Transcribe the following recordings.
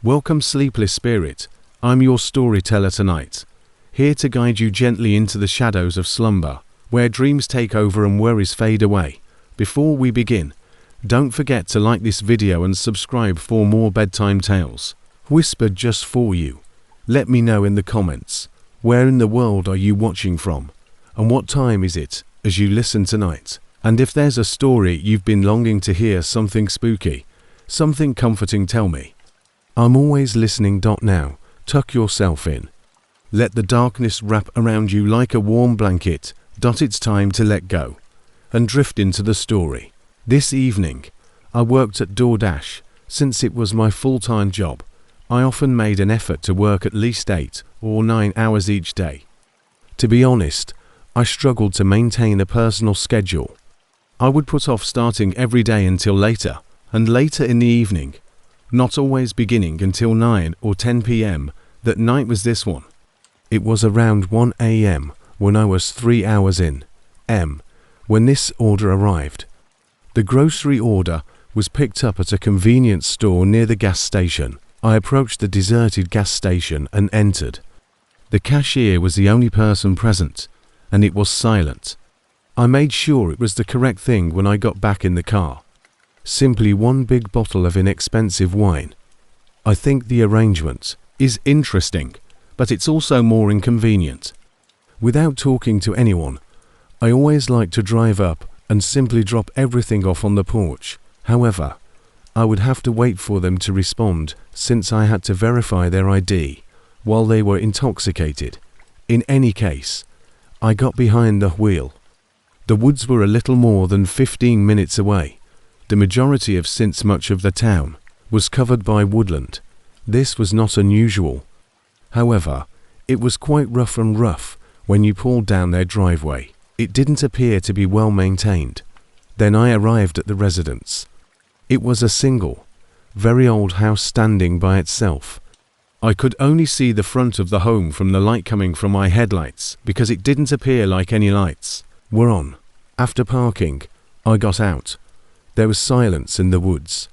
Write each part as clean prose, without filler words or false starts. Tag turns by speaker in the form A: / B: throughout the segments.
A: Welcome, sleepless spirit. I'm your storyteller tonight, here to guide you gently into the shadows of slumber, where dreams take over and worries fade away. Before we begin, don't forget to like this video and subscribe for more bedtime tales, whispered just for you. Let me know in the comments, where in the world are you watching from, and what time is it as you listen tonight? And if there's a story you've been longing to hear, something spooky, something comforting, tell me. I'm always listening. Now, tuck yourself in. Let the darkness wrap around you like a warm blanket. It's time to let go and drift into the story. This evening, I worked at DoorDash. Since it was my full-time job, I often made an effort to work at least 8 or 9 hours each day. To be honest, I struggled to maintain a personal schedule. I would put off starting every day until later, and later in the evening, not always beginning until 9 or 10 p.m. That night was this one. It was around 1 a.m. when I was 3 hours in, when this order arrived. The grocery order was picked up at a convenience store near the gas station. I approached the deserted gas station and entered. The cashier was the only person present, and it was silent. I made sure it was the correct thing when I got back in the car. Simply one big bottle of inexpensive wine. I think the arrangement is interesting, but it's also more inconvenient. Without talking to anyone, I always like to drive up and simply drop everything off on the porch. However, I would have to wait for them to respond since I had to verify their ID while they were intoxicated. In any case, I got behind the wheel. The woods were a little more than 15 minutes away. The majority of since much of the town was covered by woodland. This was not unusual. However, it was quite rough when you pulled down their driveway. It didn't appear to be well maintained. Then I arrived at the residence. It was a single, very old house standing by itself. I could only see the front of the home from the light coming from my headlights because it didn't appear like any lights were on. After parking, I got out. There was silence in the woods.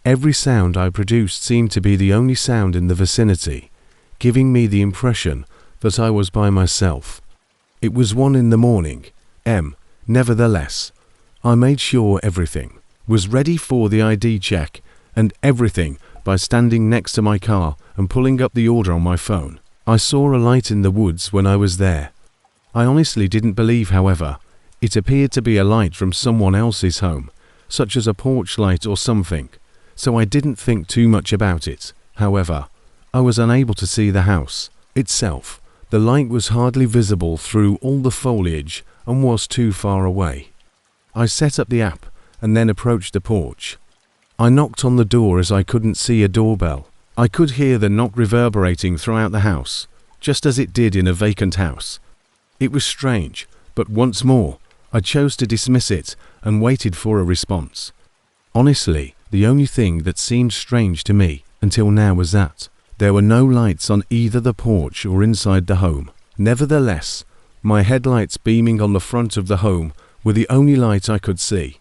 A: Every sound I produced seemed to be the only sound in the vicinity, giving me the impression that I was by myself. It was 1 in the morning, Nevertheless, I made sure everything was ready for the ID check and everything by standing next to my car and pulling up the order on my phone. I saw a light in the woods when I was there. I honestly didn't believe, however, it appeared to be a light from someone else's home, such as a porch light or something, so I didn't think too much about it. However, I was unable to see the house itself. The light was hardly visible through all the foliage and was too far away. I set up the app and then approached the porch. I knocked on the door as I couldn't see a doorbell. I could hear the knock reverberating throughout the house, just as it did in a vacant house. It was strange, but once more, I chose to dismiss it and waited for a response. Honestly, the only thing that seemed strange to me until now was that there were no lights on either the porch or inside the home. Nevertheless, my headlights beaming on the front of the home were the only light I could see.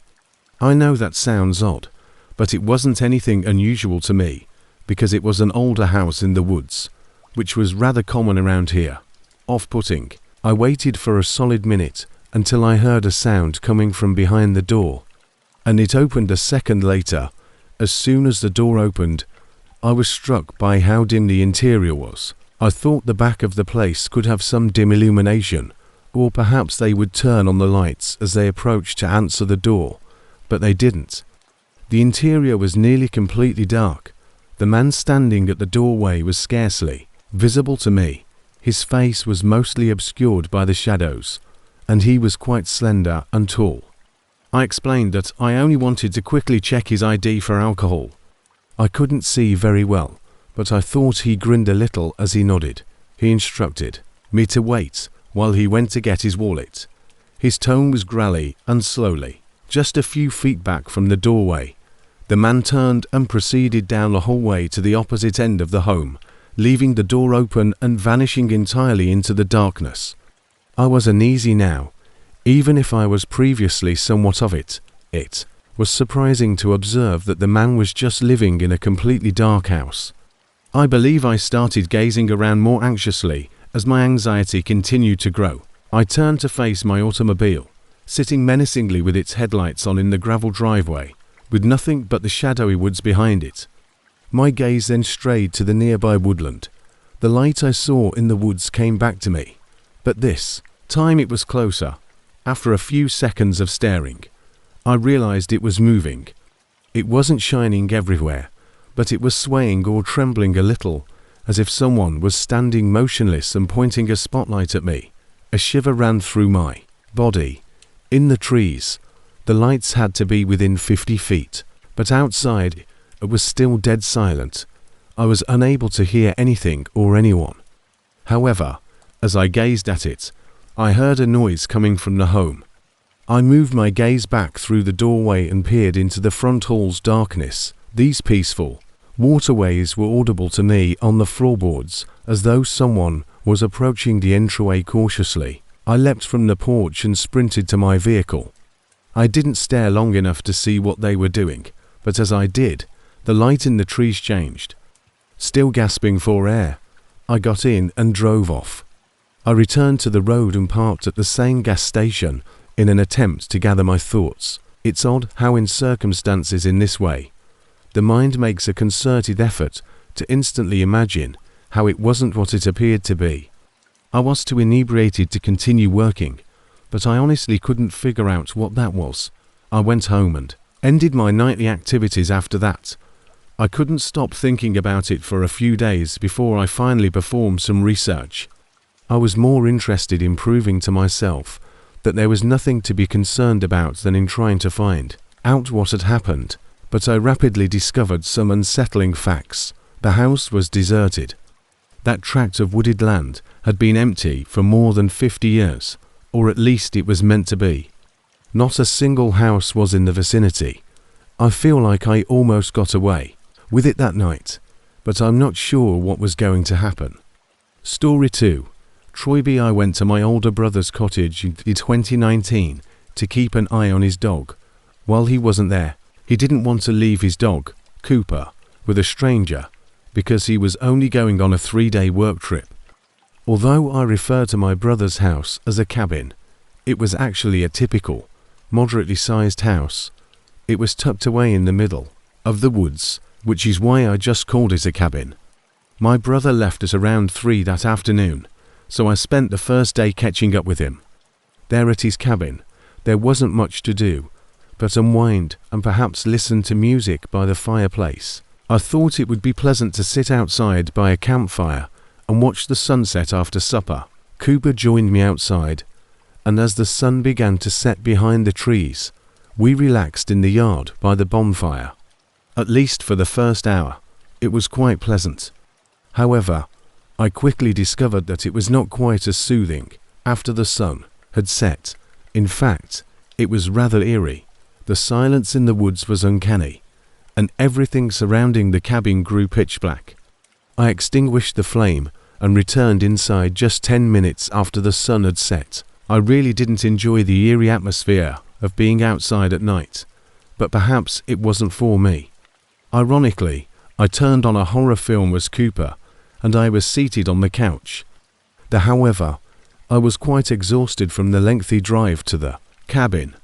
A: I know that sounds odd, but it wasn't anything unusual to me because it was an older house in the woods, which was rather common around here. Off-putting, I waited for a solid minute until I heard a sound coming from behind the door, and it opened a second later. As soon as the door opened, I was struck by how dim the interior was. I thought the back of the place could have some dim illumination, or perhaps they would turn on the lights as they approached to answer the door, but they didn't. The interior was nearly completely dark. The man standing at the doorway was scarcely visible to me. His face was mostly obscured by the shadows, and he was quite slender and tall. I explained that I only wanted to quickly check his ID for alcohol. I couldn't see very well, but I thought he grinned a little as he nodded. He instructed me to wait while he went to get his wallet. His tone was growly and slowly. Just a few feet back from the doorway, the man turned and proceeded down the hallway to the opposite end of the home, leaving the door open and vanishing entirely into the darkness. I was uneasy now, even if I was previously somewhat of it. It was surprising to observe that the man was just living in a completely dark house. I believe I started gazing around more anxiously as my anxiety continued to grow. I turned to face my automobile, sitting menacingly with its headlights on in the gravel driveway, with nothing but the shadowy woods behind it. My gaze then strayed to the nearby woodland. The light I saw in the woods came back to me, but this time it was closer. After a few seconds of staring, I realized it was moving. It wasn't shining everywhere, but it was swaying or trembling a little, as if someone was standing motionless and pointing a spotlight at me. A shiver ran through my body. In the trees, the lights had to be within 50 feet, but outside it was still dead silent. I was unable to hear anything or anyone. However, as I gazed at it, I heard a noise coming from the home. I moved my gaze back through the doorway and peered into the front hall's darkness. These peaceful waterways were audible to me on the floorboards, as though someone was approaching the entryway cautiously. I leapt from the porch and sprinted to my vehicle. I didn't stare long enough to see what they were doing, but as I did, the light in the trees changed. Still gasping for air, I got in and drove off. I returned to the road and parked at the same gas station in an attempt to gather my thoughts. It's odd how in circumstances in this way, the mind makes a concerted effort to instantly imagine how it wasn't what it appeared to be. I was too inebriated to continue working, but I honestly couldn't figure out what that was. I went home and ended my nightly activities after that. I couldn't stop thinking about it for a few days before I finally performed some research. I was more interested in proving to myself that there was nothing to be concerned about than in trying to find out what had happened, but I rapidly discovered some unsettling facts. The house was deserted. That tract of wooded land had been empty for more than 50 years, or at least it was meant to be. Not a single house was in the vicinity. I feel like I almost got away with it that night, but I'm not sure what was going to happen. Story 2. Troyby. I went to my older brother's cottage in 2019 to keep an eye on his dog. While he wasn't there, he didn't want to leave his dog, Cooper, with a stranger, because he was only going on a 3-day work trip. Although I refer to my brother's house as a cabin, it was actually a typical, moderately sized house. It was tucked away in the middle of the woods, which is why I just called it a cabin. My brother left at around 3 that afternoon, so I spent the first day catching up with him. There at his cabin, there wasn't much to do, but unwind and perhaps listen to music by the fireplace. I thought it would be pleasant to sit outside by a campfire and watch the sunset after supper. Cooper joined me outside, and as the sun began to set behind the trees, we relaxed in the yard by the bonfire. At least for the first hour, it was quite pleasant. However, I quickly discovered that it was not quite as soothing after the sun had set. In fact, it was rather eerie. The silence in the woods was uncanny, and everything surrounding the cabin grew pitch black. I extinguished the flame and returned inside just 10 minutes after the sun had set. I really didn't enjoy the eerie atmosphere of being outside at night, but perhaps it wasn't for me. Ironically, I turned on a horror film as Cooper, and I was seated on the couch. However, I was quite exhausted from the lengthy drive to the cabin,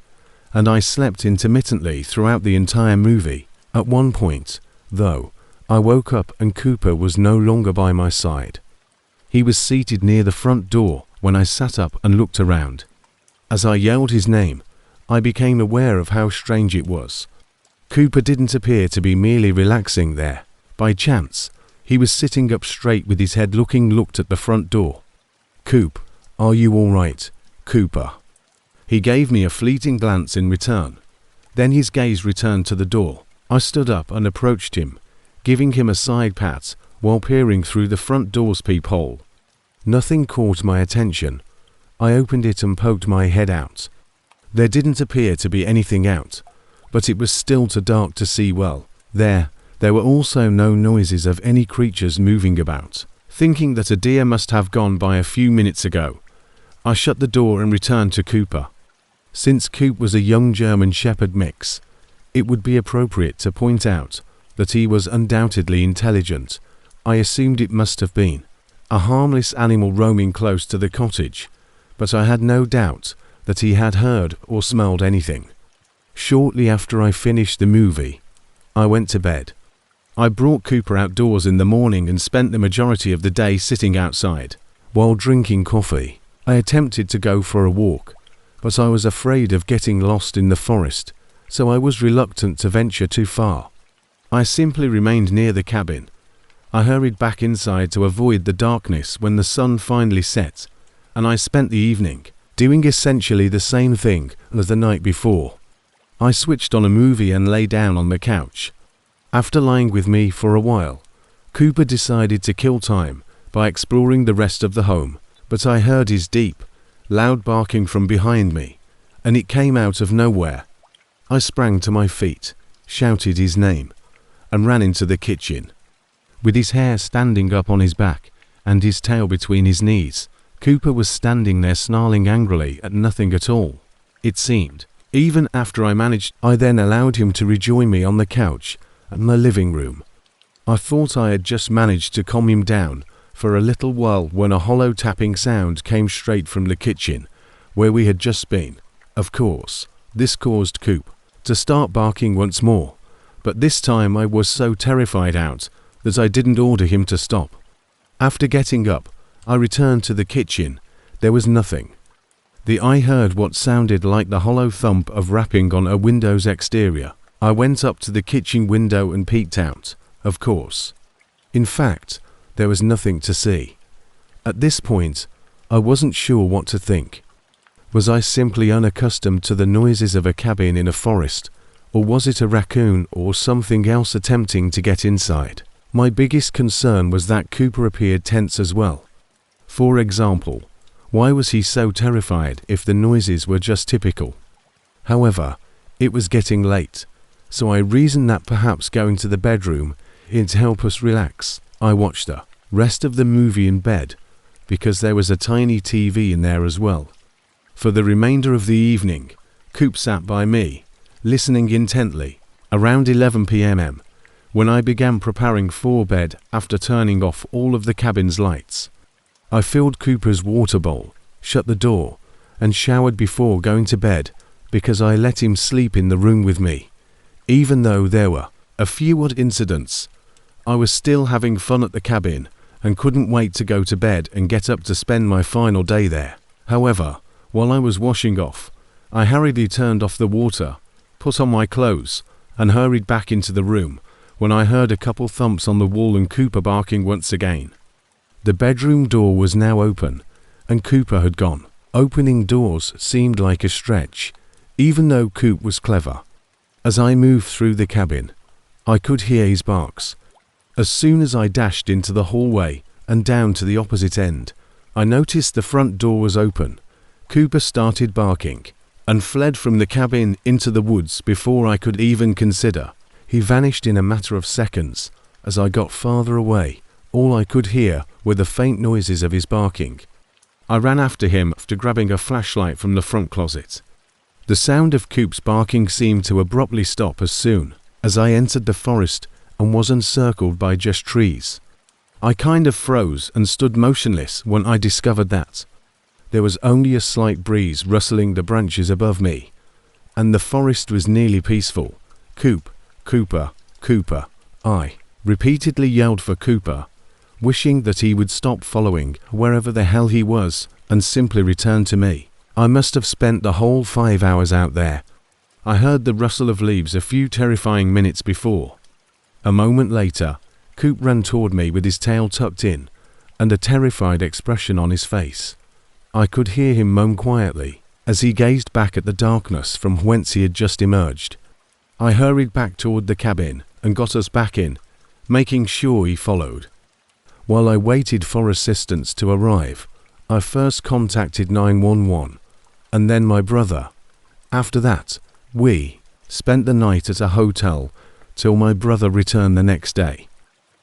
A: and I slept intermittently throughout the entire movie. At one point, though, I woke up and Cooper was no longer by my side. He was seated near the front door when I sat up and looked around. As I yelled his name, I became aware of how strange it was. Cooper didn't appear to be merely relaxing there. By chance, he was sitting up straight with his head looked at the front door. "Coop, are you all right, Cooper?" He gave me a fleeting glance in return. Then his gaze returned to the door. I stood up and approached him, giving him a side pat while peering through the front door's peephole. Nothing caught my attention. I opened it and poked my head out. There didn't appear to be anything out, but it was still too dark to see well. There were also no noises of any creatures moving about. Thinking that a deer must have gone by a few minutes ago, I shut the door and returned to Cooper. Since Coop was a young German Shepherd mix, it would be appropriate to point out that he was undoubtedly intelligent, I assumed it must have been a harmless animal roaming close to the cottage, but I had no doubt that he had heard or smelled anything. Shortly after I finished the movie, I went to bed. I brought Cooper outdoors in the morning and spent the majority of the day sitting outside. While drinking coffee, I attempted to go for a walk, but I was afraid of getting lost in the forest, so I was reluctant to venture too far. I simply remained near the cabin. I hurried back inside to avoid the darkness when the sun finally set, and I spent the evening doing essentially the same thing as the night before. I switched on a movie and lay down on the couch. After lying with me for a while, Cooper decided to kill time by exploring the rest of the home, but I heard his deep, loud barking from behind me, and it came out of nowhere. I sprang to my feet, shouted his name, and ran into the kitchen. With his hair standing up on his back and his tail between his knees, Cooper was standing there snarling angrily at nothing at all, it seemed. Even after I then allowed him to rejoin me on the couch in the living room. I thought I had just managed to calm him down for a little while when a hollow tapping sound came straight from the kitchen, where we had just been. Of course, this caused Coop to start barking once more, but this time I was so terrified out that I didn't order him to stop. After getting up, I returned to the kitchen. There was nothing. I heard what sounded like the hollow thump of rapping on a window's exterior. I went up to the kitchen window and peeked out. Of course. In fact, there was nothing to see. At this point, I wasn't sure what to think. Was I simply unaccustomed to the noises of a cabin in a forest, or was it a raccoon or something else attempting to get inside? My biggest concern was that Cooper appeared tense as well. For example, why was he so terrified if the noises were just typical? However, it was getting late, so I reasoned that perhaps going to the bedroom it'd help us relax. I watched the rest of the movie in bed, because there was a tiny TV in there as well. For the remainder of the evening, Coop sat by me, listening intently. Around 11 p.m, when I began preparing for bed after turning off all of the cabin's lights, I filled Cooper's water bowl, shut the door, and showered before going to bed because I let him sleep in the room with me. Even though there were a few odd incidents, I was still having fun at the cabin and couldn't wait to go to bed and get up to spend my final day there. However, while I was washing off, I hurriedly turned off the water, put on my clothes, and hurried back into the room when I heard a couple thumps on the wall and Cooper barking once again. The bedroom door was now open, and Cooper had gone. Opening doors seemed like a stretch, even though Coop was clever. As I moved through the cabin, I could hear his barks. As soon as I dashed into the hallway and down to the opposite end, I noticed the front door was open. Cooper started barking and fled from the cabin into the woods before I could even consider. He vanished in a matter of seconds. As I got farther away, all I could hear were the faint noises of his barking. I ran after him after grabbing a flashlight from the front closet. The sound of Coop's barking seemed to abruptly stop as soon as I entered the forest and was encircled by just trees. I kind of froze and stood motionless when I discovered that there was only a slight breeze rustling the branches above me, and the forest was nearly peaceful. Coop, Cooper, Cooper. I repeatedly yelled for Cooper, wishing that he would stop following wherever the hell he was and simply return to me. I must have spent the whole 5 hours out there. I heard the rustle of leaves a few terrifying minutes before. A moment later, Coop ran toward me with his tail tucked in and a terrified expression on his face. I could hear him moan quietly as he gazed back at the darkness from whence he had just emerged. I hurried back toward the cabin and got us back in, making sure he followed. While I waited for assistance to arrive, I first contacted 911 and then my brother. After that, we spent the night at a hotel till my brother returned the next day.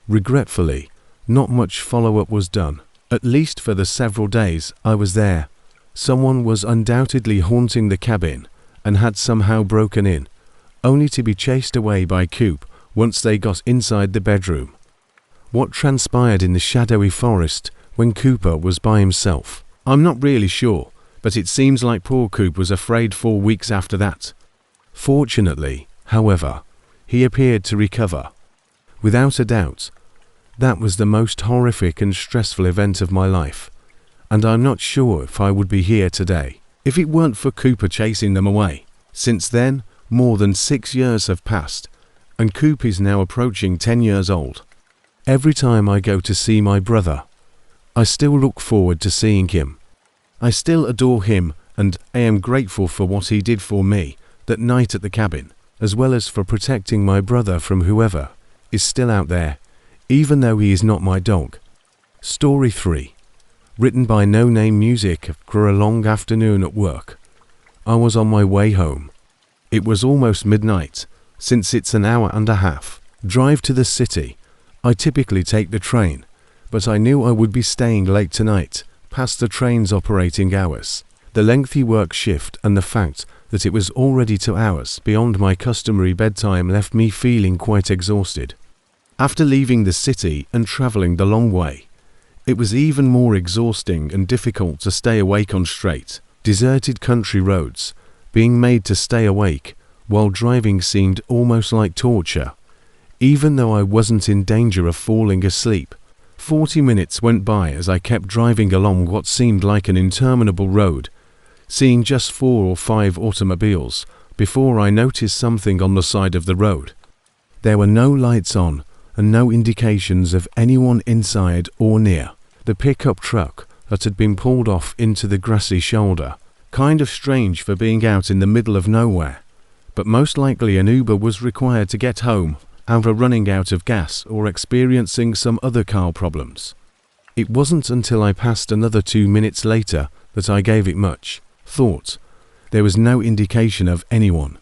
A: Regretfully, not much follow-up was done, at least for the several days I was there. Someone was undoubtedly haunting the cabin and had somehow broken in, only to be chased away by Coop once they got inside the bedroom. What transpired in the shadowy forest when Cooper was by himself? I'm not really sure, but it seems like poor Coop was afraid 4 weeks after that. Fortunately, however, he appeared to recover. Without a doubt, that was the most horrific and stressful event of my life, and I'm not sure if I would be here today if it weren't for Cooper chasing them away. Since then, more than 6 years have passed, and Coop is now approaching 10 years old. Every time I go to see my brother, I still look forward to seeing him. I still adore him, and I am grateful for what he did for me that night at the cabin, as well as for protecting my brother from whoever is still out there, even though he is not my dog. Story 3. Written by No Name Music after a long afternoon at work. I was on my way home. It was almost midnight, since it's an hour and a half drive to the city. I typically take the train, but I knew I would be staying late tonight, past the train's operating hours. The lengthy work shift and the fact that it was already 2 hours beyond my customary bedtime left me feeling quite exhausted. After leaving the city and traveling the long way, it was even more exhausting and difficult to stay awake on straight, deserted country roads. Being made to stay awake while driving seemed almost like torture, even though I wasn't in danger of falling asleep. 40 minutes went by as I kept driving along what seemed like an interminable road, seeing just 4 or 5 automobiles before I noticed something on the side of the road. There were no lights on and no indications of anyone inside or near. The pickup truck that had been pulled off into the grassy shoulder. Kind of strange for being out in the middle of nowhere, but most likely an Uber was required to get home after running out of gas or experiencing some other car problems. It wasn't until I passed another 2 minutes later that I gave it much thought. There was no indication of anyone,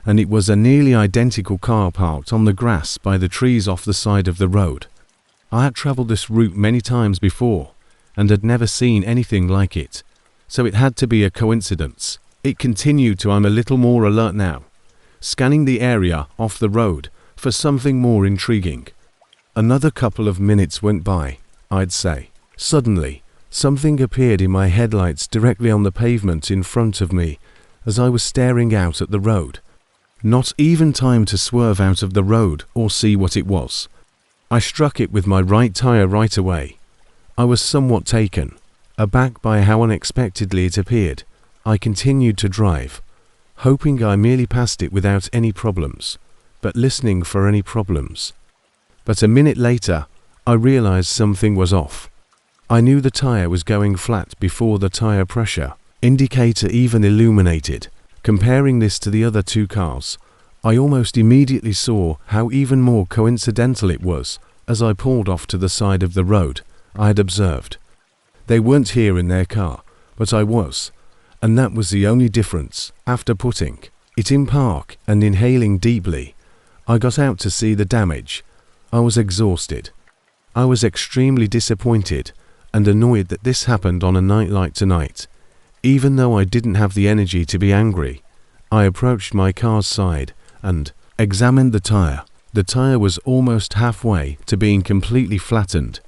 A: and it was a nearly identical car parked on the grass by the trees off the side of the road. I had travelled this route many times before and had never seen anything like it, so it had to be a coincidence. It continued to I'm a little more alert now, scanning the area off the road for something more intriguing. Another couple of minutes went by, I'd say. Suddenly, something appeared in my headlights directly on the pavement in front of me as I was staring out at the road. Not even time to swerve out of the road or see what it was. I struck it with my right tire right away. I was somewhat taken aback by how unexpectedly it appeared. I continued to drive, hoping I merely passed it without any problems, but listening for any problems. But a minute later, I realized something was off. I knew the tire was going flat before the tire pressure indicator even illuminated. Comparing this to the other 2 cars, I almost immediately saw how even more coincidental it was as I pulled off to the side of the road I had observed. They weren't here in their car, but I was, and that was the only difference. After putting it in park and inhaling deeply, I got out to see the damage. I was exhausted. I was extremely disappointed and annoyed that this happened on a night like tonight. Even though I didn't have the energy to be angry, I approached my car's side and examined the tire. The tire was almost halfway to being completely flattened,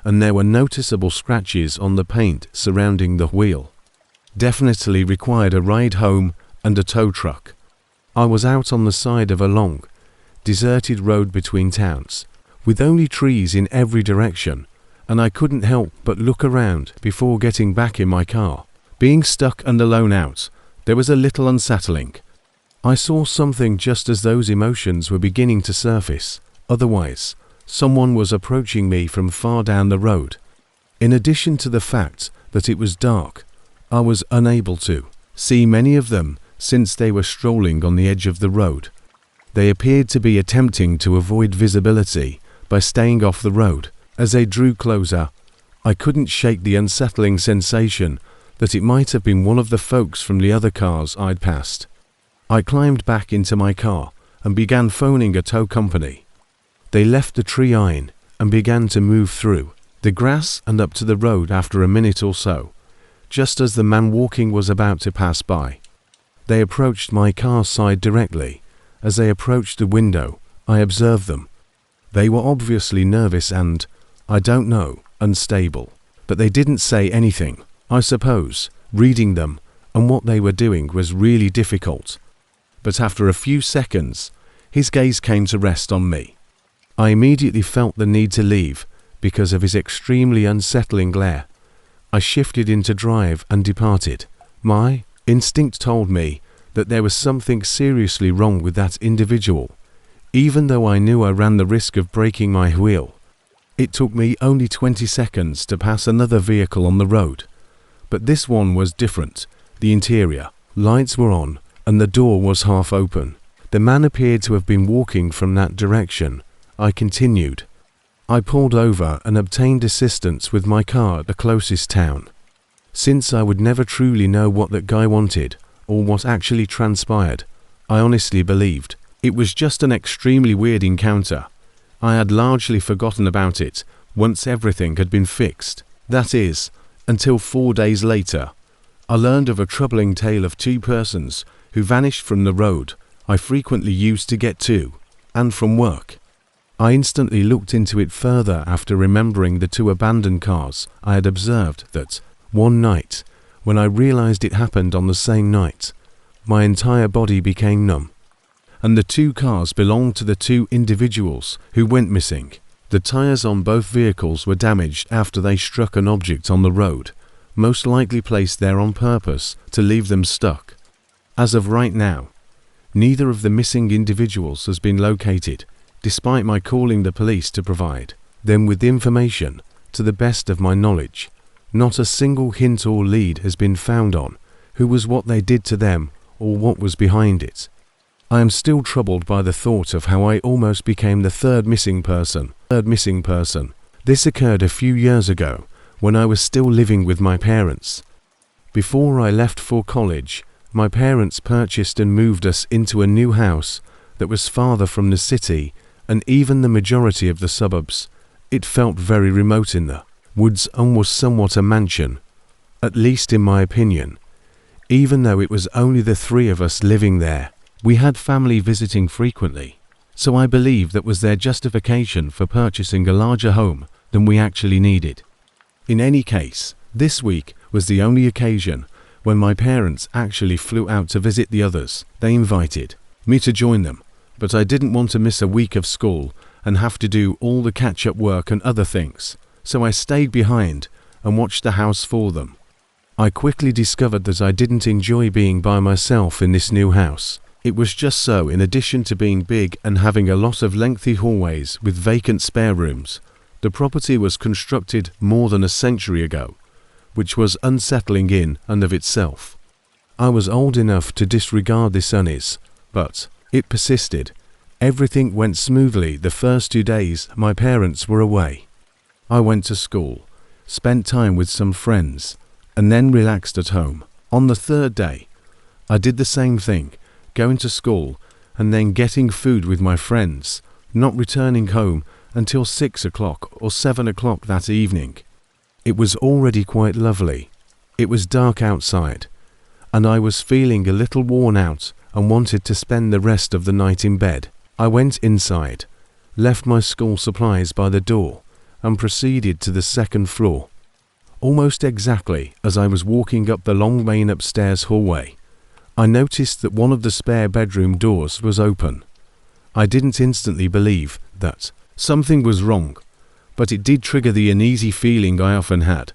A: and there were noticeable scratches on the paint surrounding the wheel. Definitely required a ride home and a tow truck. I was out on the side of a long, deserted road between towns, with only trees in every direction, and I couldn't help but look around before getting back in my car. Being stuck and alone out, there was a little unsettling. I saw something just as those emotions were beginning to surface. Otherwise, someone was approaching me from far down the road. In addition to the fact that it was dark, I was unable to see many of them since they were strolling on the edge of the road. They appeared to be attempting to avoid visibility by staying off the road. As they drew closer, I couldn't shake the unsettling sensation that it might have been one of the folks from the other cars I'd passed. I climbed back into my car and began phoning a tow company. They left the tree line and began to move through the grass and up to the road after a minute or so, just as the man walking was about to pass by. They approached my car's side directly. As they approached the window, I observed them. They were obviously nervous and, I don't know, unstable. But they didn't say anything. I suppose reading them and what they were doing was really difficult. But after a few seconds, his gaze came to rest on me. I immediately felt the need to leave because of his extremely unsettling glare. I shifted into drive and departed. My instinct told me that there was something seriously wrong with that individual, even though I knew I ran the risk of breaking my wheel. It took me only 20 seconds to pass another vehicle on the road, but this one was different. The interior lights were on and the door was half open. The man appeared to have been walking from that direction. I continued. I pulled over and obtained assistance with my car at the closest town. Since I would never truly know what that guy wanted or what actually transpired, I honestly believed it was just an extremely weird encounter. I had largely forgotten about it once everything had been fixed. That is, until 4 days later, I learned of a troubling tale of two persons who vanished from the road I frequently used to get to and from work. I instantly looked into it further after remembering the two abandoned cars I had observed that one night, when I realized it happened on the same night, my entire body became numb. And the two cars belonged to the two individuals who went missing. The tires on both vehicles were damaged after they struck an object on the road, most likely placed there on purpose to leave them stuck. As of right now, neither of the missing individuals has been located, despite my calling the police to provide them with information. To the best of my knowledge, not a single hint or lead has been found on who was what they did to them or what was behind it. I am still troubled by the thought of how I almost became the third missing person. This occurred a few years ago when I was still living with my parents. Before I left for college, my parents purchased and moved us into a new house that was farther from the city and even the majority of the suburbs. It felt very remote in the woods and was somewhat a mansion, at least in my opinion. Even though it was only the three of us living there, we had family visiting frequently, so I believe that was their justification for purchasing a larger home than we actually needed. In any case, this week was the only occasion when my parents actually flew out to visit the others. They invited me to join them, but I didn't want to miss a week of school and have to do all the catch-up work and other things, so I stayed behind and watched the house for them. I quickly discovered that I didn't enjoy being by myself in this new house. It was just so, in addition to being big and having a lot of lengthy hallways with vacant spare rooms, the property was constructed more than a century ago, which was unsettling in and of itself. I was old enough to disregard this unease, but it persisted. Everything went smoothly the first 2 days my parents were away. I went to school, spent time with some friends, and then relaxed at home. On the third day, I did the same thing, going to school and then getting food with my friends, not returning home until 6 o'clock or 7 o'clock that evening. It was already quite lovely. It was dark outside, and I was feeling a little worn out and wanted to spend the rest of the night in bed. I went inside, left my school supplies by the door, and proceeded to the second floor. Almost exactly as I was walking up the long main upstairs hallway, I noticed that one of the spare bedroom doors was open. I didn't instantly believe that something was wrong, but it did trigger the uneasy feeling I often had.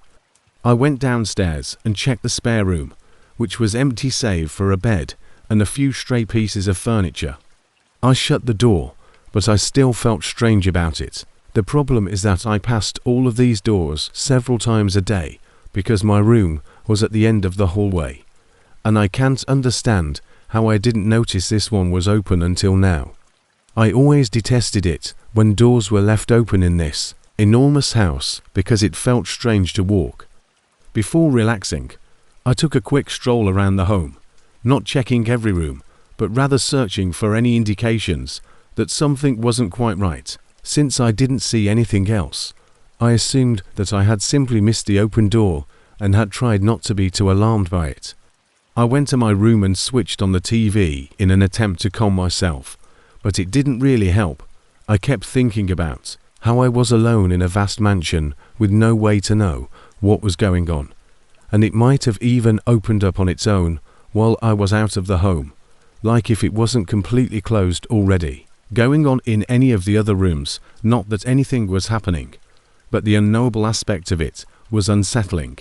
A: I went downstairs and checked the spare room, which was empty save for a bed and a few stray pieces of furniture. I shut the door, but I still felt strange about it. The problem is that I passed all of these doors several times a day because my room was at the end of the hallway, and I can't understand how I didn't notice this one was open until now. I always detested it when doors were left open in this enormous house because it felt strange to walk. Before relaxing, I took a quick stroll around the home, not checking every room, but rather searching for any indications that something wasn't quite right. Since I didn't see anything else, I assumed that I had simply missed the open door and had tried not to be too alarmed by it. I went to my room and switched on the TV in an attempt to calm myself, but it didn't really help, I kept thinking about how I was alone in a vast mansion with no way to know what was going on, and it might have even opened up on its own while I was out of the home, like if it wasn't completely closed already, going on in any of the other rooms. Not that anything was happening, but the unknowable aspect of it was unsettling.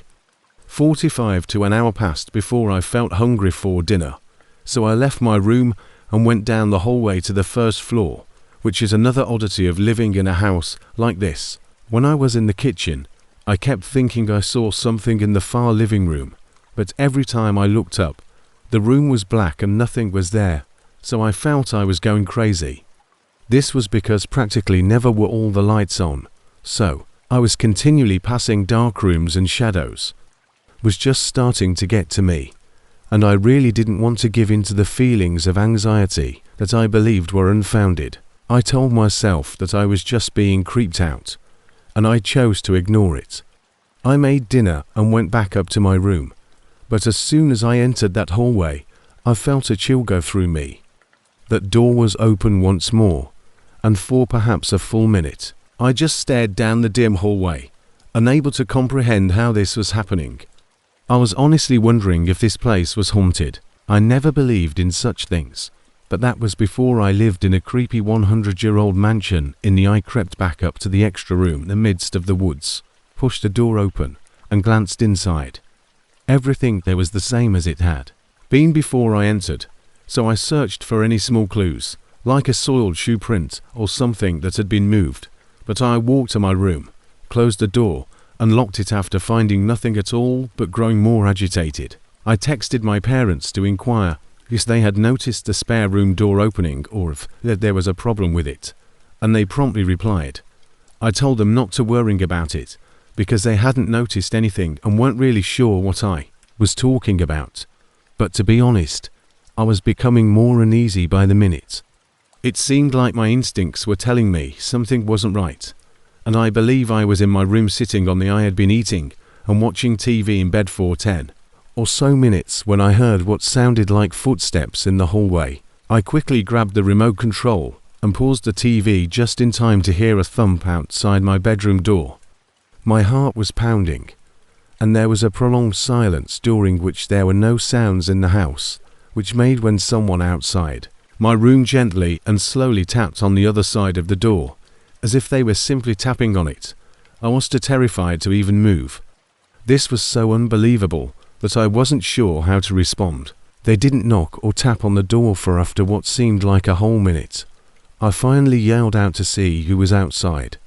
A: 45 to an hour passed before I felt hungry for dinner, so I left my room and went down the hallway to the first floor, which is another oddity of living in a house like this. When I was in the kitchen, I kept thinking I saw something in the far living room, but every time I looked up, the room was black and nothing was there, so I felt I was going crazy. This was because practically never were all the lights on, so I was continually passing dark rooms, and shadows was just starting to get to me, and I really didn't want to give in to the feelings of anxiety that I believed were unfounded. I told myself that I was just being creeped out, and I chose to ignore it. I made dinner and went back up to my room, but as soon as I entered that hallway, I felt a chill go through me. That door was open once more, and for perhaps a full minute, I just stared down the dim hallway, unable to comprehend how this was happening. I was honestly wondering if this place was haunted. I never believed in such things, but that was before I lived in a creepy 100-year-old mansion. I crept back up to the extra room in the midst of the woods, pushed the door open, and glanced inside. Everything there was the same as it had been before I entered, so I searched for any small clues, like a soiled shoe print or something that had been moved, but I walked to my room, closed the door, and locked it after finding nothing at all, but growing more agitated. I texted my parents to inquire if they had noticed the spare room door opening or if there was a problem with it, and they promptly replied. I told them not to worry about it, because they hadn't noticed anything and weren't really sure what I was talking about. But to be honest, I was becoming more uneasy by the minute. It seemed like my instincts were telling me something wasn't right, and I believe I was in my room sitting on the I had been eating and watching TV in bed for 10 or so minutes when I heard what sounded like footsteps in the hallway. I quickly grabbed the remote control and paused the TV just in time to hear a thump outside my bedroom door. My heart was pounding, and there was a prolonged silence during which there were no sounds in the house, which made when someone outside my room gently and slowly tapped on the other side of the door, as if they were simply tapping on it. I was too terrified to even move. This was so unbelievable that I wasn't sure how to respond. They didn't knock or tap on the door for after what seemed like a whole minute. I finally yelled out to see who was outside.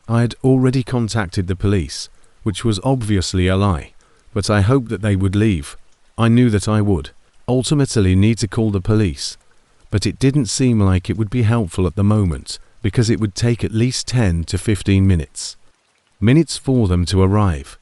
A: I had already contacted the police, which was obviously a lie, but I hoped that they would leave. I knew that I would ultimately need to call the police, but it didn't seem like it would be helpful at the moment, because it would take at least 10 to 15 minutes for them to arrive.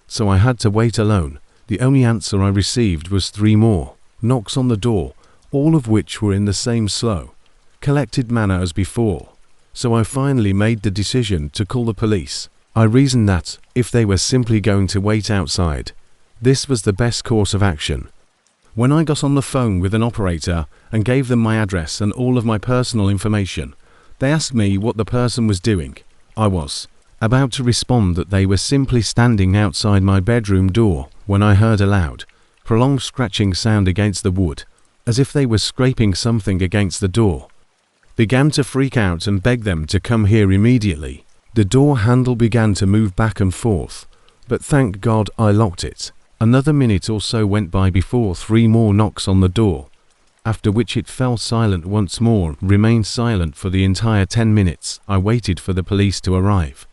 A: So I had to wait alone. The only answer I received was 3 more knocks on the door, all of which were in the same slow, collected manner as before. So I finally made the decision to call the police. I reasoned that, if they were simply going to wait outside, this was the best course of action. When I got on the phone with an operator and gave them my address and all of my personal information, they asked me what the person was doing. I was about to respond that they were simply standing outside my bedroom door when I heard a loud, prolonged scratching sound against the wood, as if they were scraping something against the door. Began to freak out and beg them to come here immediately. The door handle began to move back and forth, but thank God I locked it. Another minute or so went by before 3 more knocks on the door, after which it fell silent once more, remained silent for the entire 10 minutes. I waited for the police to arrive,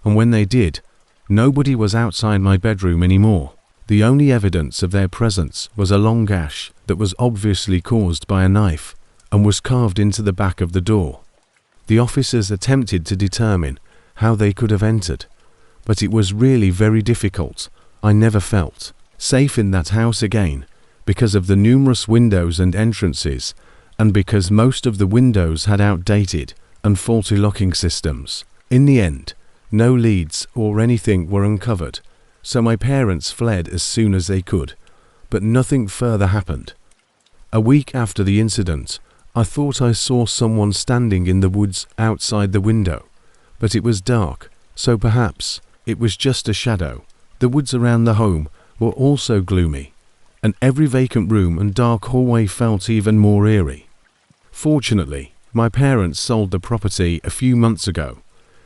A: and when they did, nobody was outside my bedroom anymore. The only evidence of their presence was a long gash that was obviously caused by a knife and was carved into the back of the door. The officers attempted to determine how they could have entered, but it was really very difficult. I never felt safe in that house again, because of the numerous windows and entrances, and because most of the windows had outdated and faulty locking systems. In the end, no leads or anything were uncovered, so my parents fled as soon as they could, but nothing further happened. A week after the incident, I thought I saw someone standing in the woods outside the window, but it was dark, so perhaps it was just a shadow. The woods around the home were also gloomy, and every vacant room and dark hallway felt even more eerie. Fortunately, my parents sold the property a few months ago,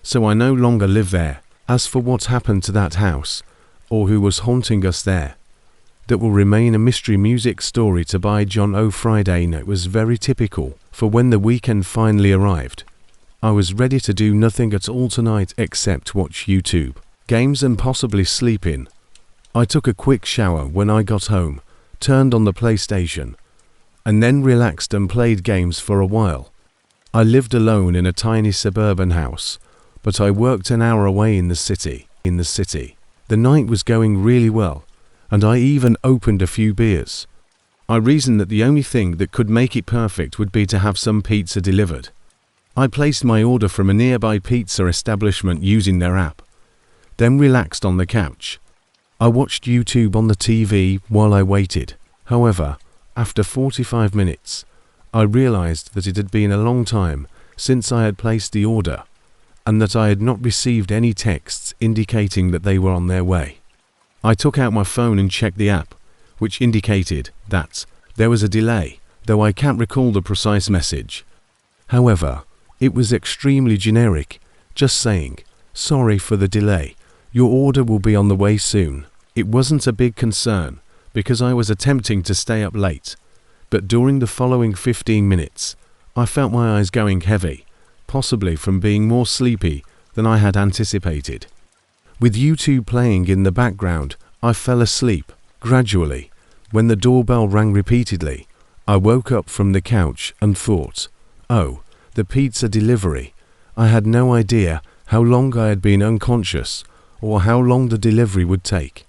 A: so I no longer live there. As for what happened to that house, or who was haunting us there, that will remain a mystery music story to buy John O. Friday. It was very typical for when the weekend finally arrived. I was ready to do nothing at all tonight except watch YouTube, games and possibly sleep in. I took a quick shower when I got home, turned on the PlayStation, and then relaxed and played games for a while. I lived alone in a tiny suburban house, but I worked an hour away in the city. The night was going really well, and I even opened a few beers. I reasoned that the only thing that could make it perfect would be to have some pizza delivered. I placed my order from a nearby pizza establishment using their app, then relaxed on the couch. I watched YouTube on the TV while I waited. However, after 45 minutes, I realized that it had been a long time since I had placed the order, and that I had not received any texts indicating that they were on their way. I took out my phone and checked the app, which indicated that there was a delay, though I can't recall the precise message. However, it was extremely generic, just saying, "Sorry for the delay, your order will be on the way soon." It wasn't a big concern, because I was attempting to stay up late, but during the following 15 minutes, I felt my eyes going heavy, possibly from being more sleepy than I had anticipated. With YouTube playing in the background, I fell asleep. Gradually, when the doorbell rang repeatedly, I woke up from the couch and thought, "Oh, the pizza delivery." I had no idea how long I had been unconscious or how long the delivery would take.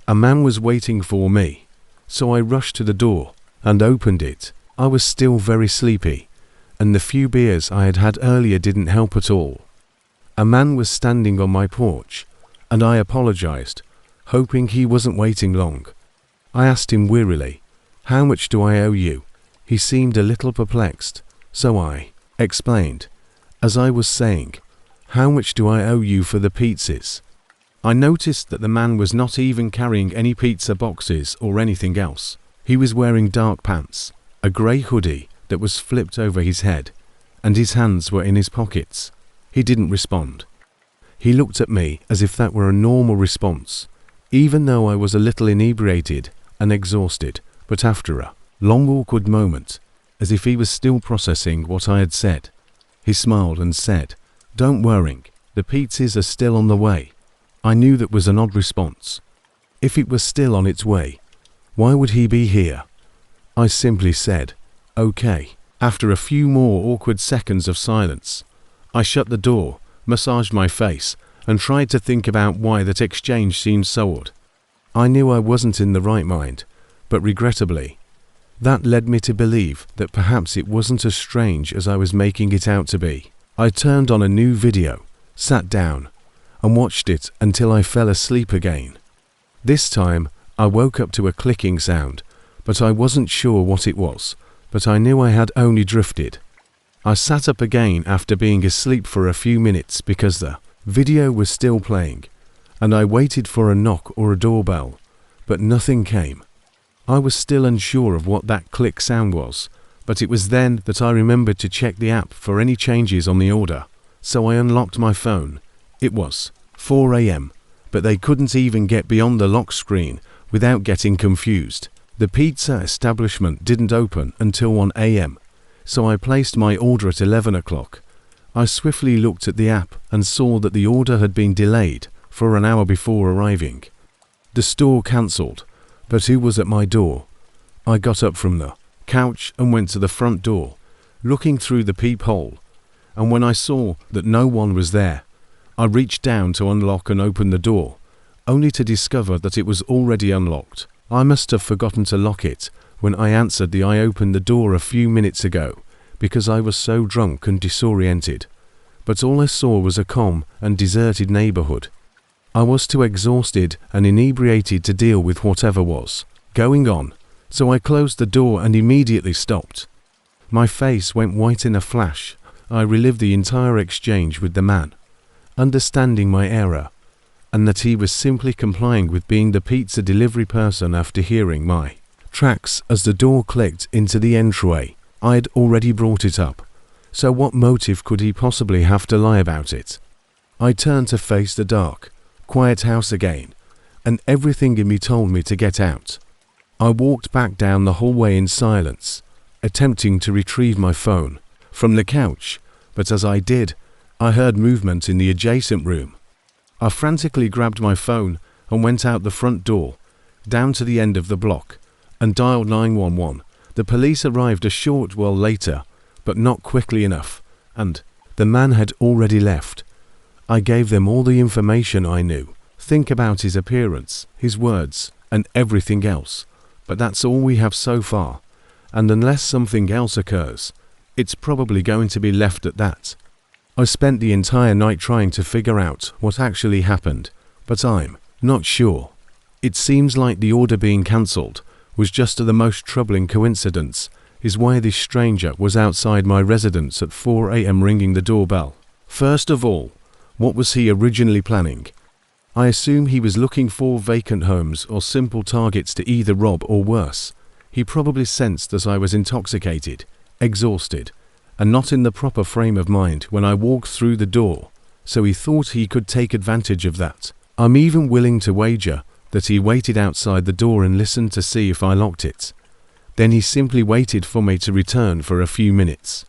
A: A man was waiting for me, so I rushed to the door and opened it. I was still very sleepy, and the few beers I had had earlier didn't help at all. A man was standing on my porch, and I apologized, hoping he wasn't waiting long. I asked him wearily, "How much do I owe you?" He seemed a little perplexed, so I explained, as I was saying, "How much do I owe you for the pizzas?" I noticed that the man was not even carrying any pizza boxes or anything else. He was wearing dark pants, a grey hoodie that was flipped over his head, and his hands were in his pockets. He didn't respond. He looked at me as if that were a normal response, even though I was a little inebriated and exhausted, but after a long awkward moment, as if he was still processing what I had said, he smiled and said, "Don't worry, the pizzas are still on the way." I knew that was an odd response. If it was still on its way, why would he be here? I simply said, "Okay." After a few more awkward seconds of silence, I shut the door, massaged my face, and tried to think about why that exchange seemed so odd. I knew I wasn't in the right mind, but regrettably, that led me to believe that perhaps it wasn't as strange as I was making it out to be. I turned on a new video, sat down, and watched it until I fell asleep again. This time, I woke up to a clicking sound, but I wasn't sure what it was, but I knew I had only drifted. I sat up again after being asleep for a few minutes because the video was still playing, and I waited for a knock or a doorbell, but nothing came. I was still unsure of what that click sound was, but it was then that I remembered to check the app for any changes on the order, so I unlocked my phone. It was 4 a.m., but they couldn't even get beyond the lock screen without getting confused. The pizza establishment didn't open until 1 a.m., so I placed my order at 11 o'clock. I swiftly looked at the app and saw that the order had been delayed for an hour before arriving. The store cancelled, but who was at my door? I got up from the couch and went to the front door, looking through the peephole, and when I saw that no one was there, I reached down to unlock and open the door, only to discover that it was already unlocked. I must have forgotten to lock it when I answered I opened the door a few minutes ago because I was so drunk and disoriented, but all I saw was a calm and deserted neighborhood. I was too exhausted and inebriated to deal with whatever was going on, so I closed the door and immediately stopped. My face went white in a flash. I relived the entire exchange with the man, understanding my error, and that he was simply complying with being the pizza delivery person after hearing my tracks as the door clicked into the entryway. I'd already brought it up, so what motive could he possibly have to lie about it? I turned to face the dark, quiet house again, and everything in me told me to get out. I walked back down the hallway in silence, attempting to retrieve my phone from the couch, but as I did, I heard movement in the adjacent room. I frantically grabbed my phone and went out the front door, down to the end of the block, and dialed 911. The police arrived a short while later, but not quickly enough, and the man had already left. I gave them all the information I knew. Think about his appearance, his words, and everything else, but that's all we have so far, and unless something else occurs, it's probably going to be left at that. I spent the entire night trying to figure out what actually happened, but I'm not sure. It seems like the order being cancelled was just the most troubling coincidence, is why this stranger was outside my residence at 4 a.m. ringing the doorbell. First of all, what was he originally planning? I assume he was looking for vacant homes or simple targets to either rob or worse. He probably sensed that I was intoxicated, exhausted, and not in the proper frame of mind when I walked through the door, so he thought he could take advantage of that. I'm even willing to wager that he waited outside the door and listened to see if I locked it. Then he simply waited for me to return for a few minutes.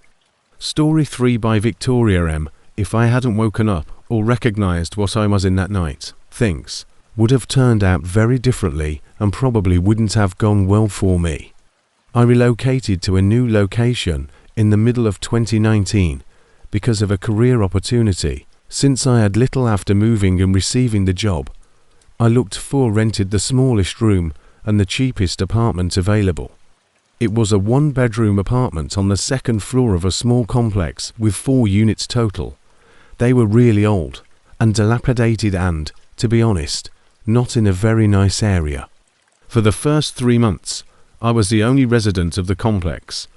A: Story 3 by Victoria M. If I hadn't woken up or recognized what I was in that night, things would have turned out very differently and probably wouldn't have gone well for me. I relocated to a new location in the middle of 2019 because of a career opportunity. Since I had little after moving and receiving the job, I looked for rented the smallest room and the cheapest apartment available. It was a one-bedroom apartment on the second floor of a small complex with 4 units total. They were really old and dilapidated and, to be honest, not in a very nice area. For the first 3 months, I was the only resident of the complex.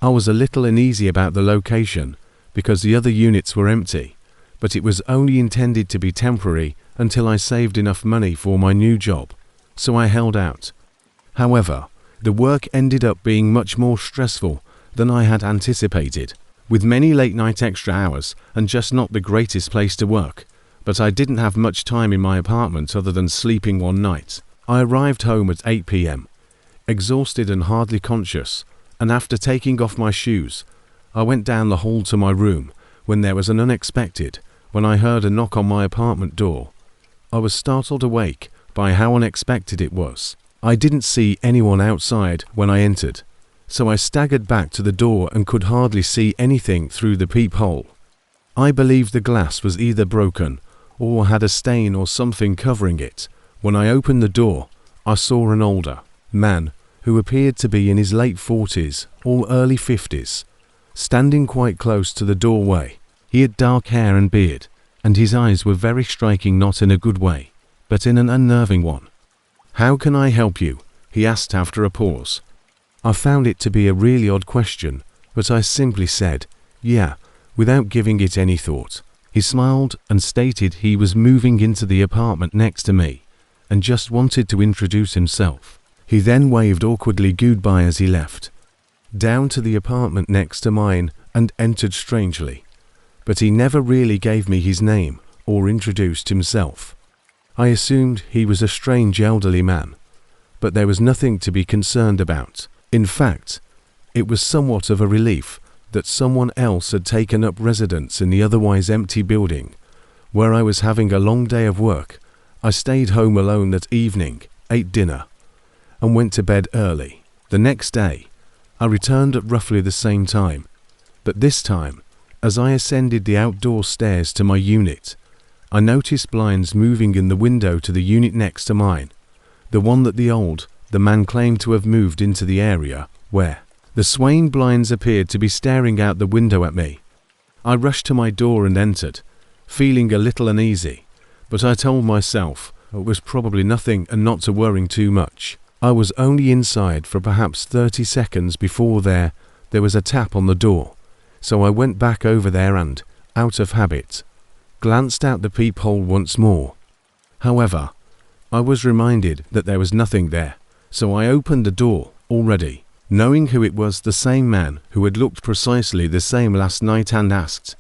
A: I was a little uneasy about the location because the other units were empty, but it was only intended to be temporary until I saved enough money for my new job, so I held out. However, the work ended up being much more stressful than I had anticipated, with many late-night extra hours and just not the greatest place to work. But I didn't have much time in my apartment other than sleeping one night. I arrived home at 8 p.m, exhausted and hardly conscious, and after taking off my shoes, I went down the hall to my room when there was an unexpected when I heard a knock on my apartment door. I was startled awake by how unexpected it was. I didn't see anyone outside when I entered, so I staggered back to the door and could hardly see anything through the peephole. I believed the glass was either broken or had a stain or something covering it. When I opened the door, I saw an older man who appeared to be in his late 40s or early 50s, standing quite close to the doorway. He had dark hair and beard, and his eyes were very striking, not in a good way, but in an unnerving one. "How can I help you?" he asked after a pause. I found it to be a really odd question, but I simply said, "Yeah," without giving it any thought. He smiled and stated he was moving into the apartment next to me and just wanted to introduce himself. He then waved awkwardly goodbye as he left, down to the apartment next to mine, and entered strangely. But he never really gave me his name or introduced himself. I assumed he was a strange elderly man, but there was nothing to be concerned about. In fact, it was somewhat of a relief that someone else had taken up residence in the otherwise empty building. Where I was having a long day of work, I stayed home alone that evening, ate dinner, and went to bed early. The next day, I returned at roughly the same time, but this time, as I ascended the outdoor stairs to my unit, I noticed blinds moving in the window to the unit next to mine, the one that the man claimed to have moved into the area where the swaying blinds appeared to be staring out the window at me. I rushed to my door and entered, feeling a little uneasy, but I told myself it was probably nothing and not to worry too much. I was only inside for perhaps 30 seconds before the there was a tap on the door, so I went back over there and, out of habit, glanced out the peephole once more. However, I was reminded that there was nothing there, so I opened the door, already knowing who it was, the same man who had looked precisely the same last night, and asked,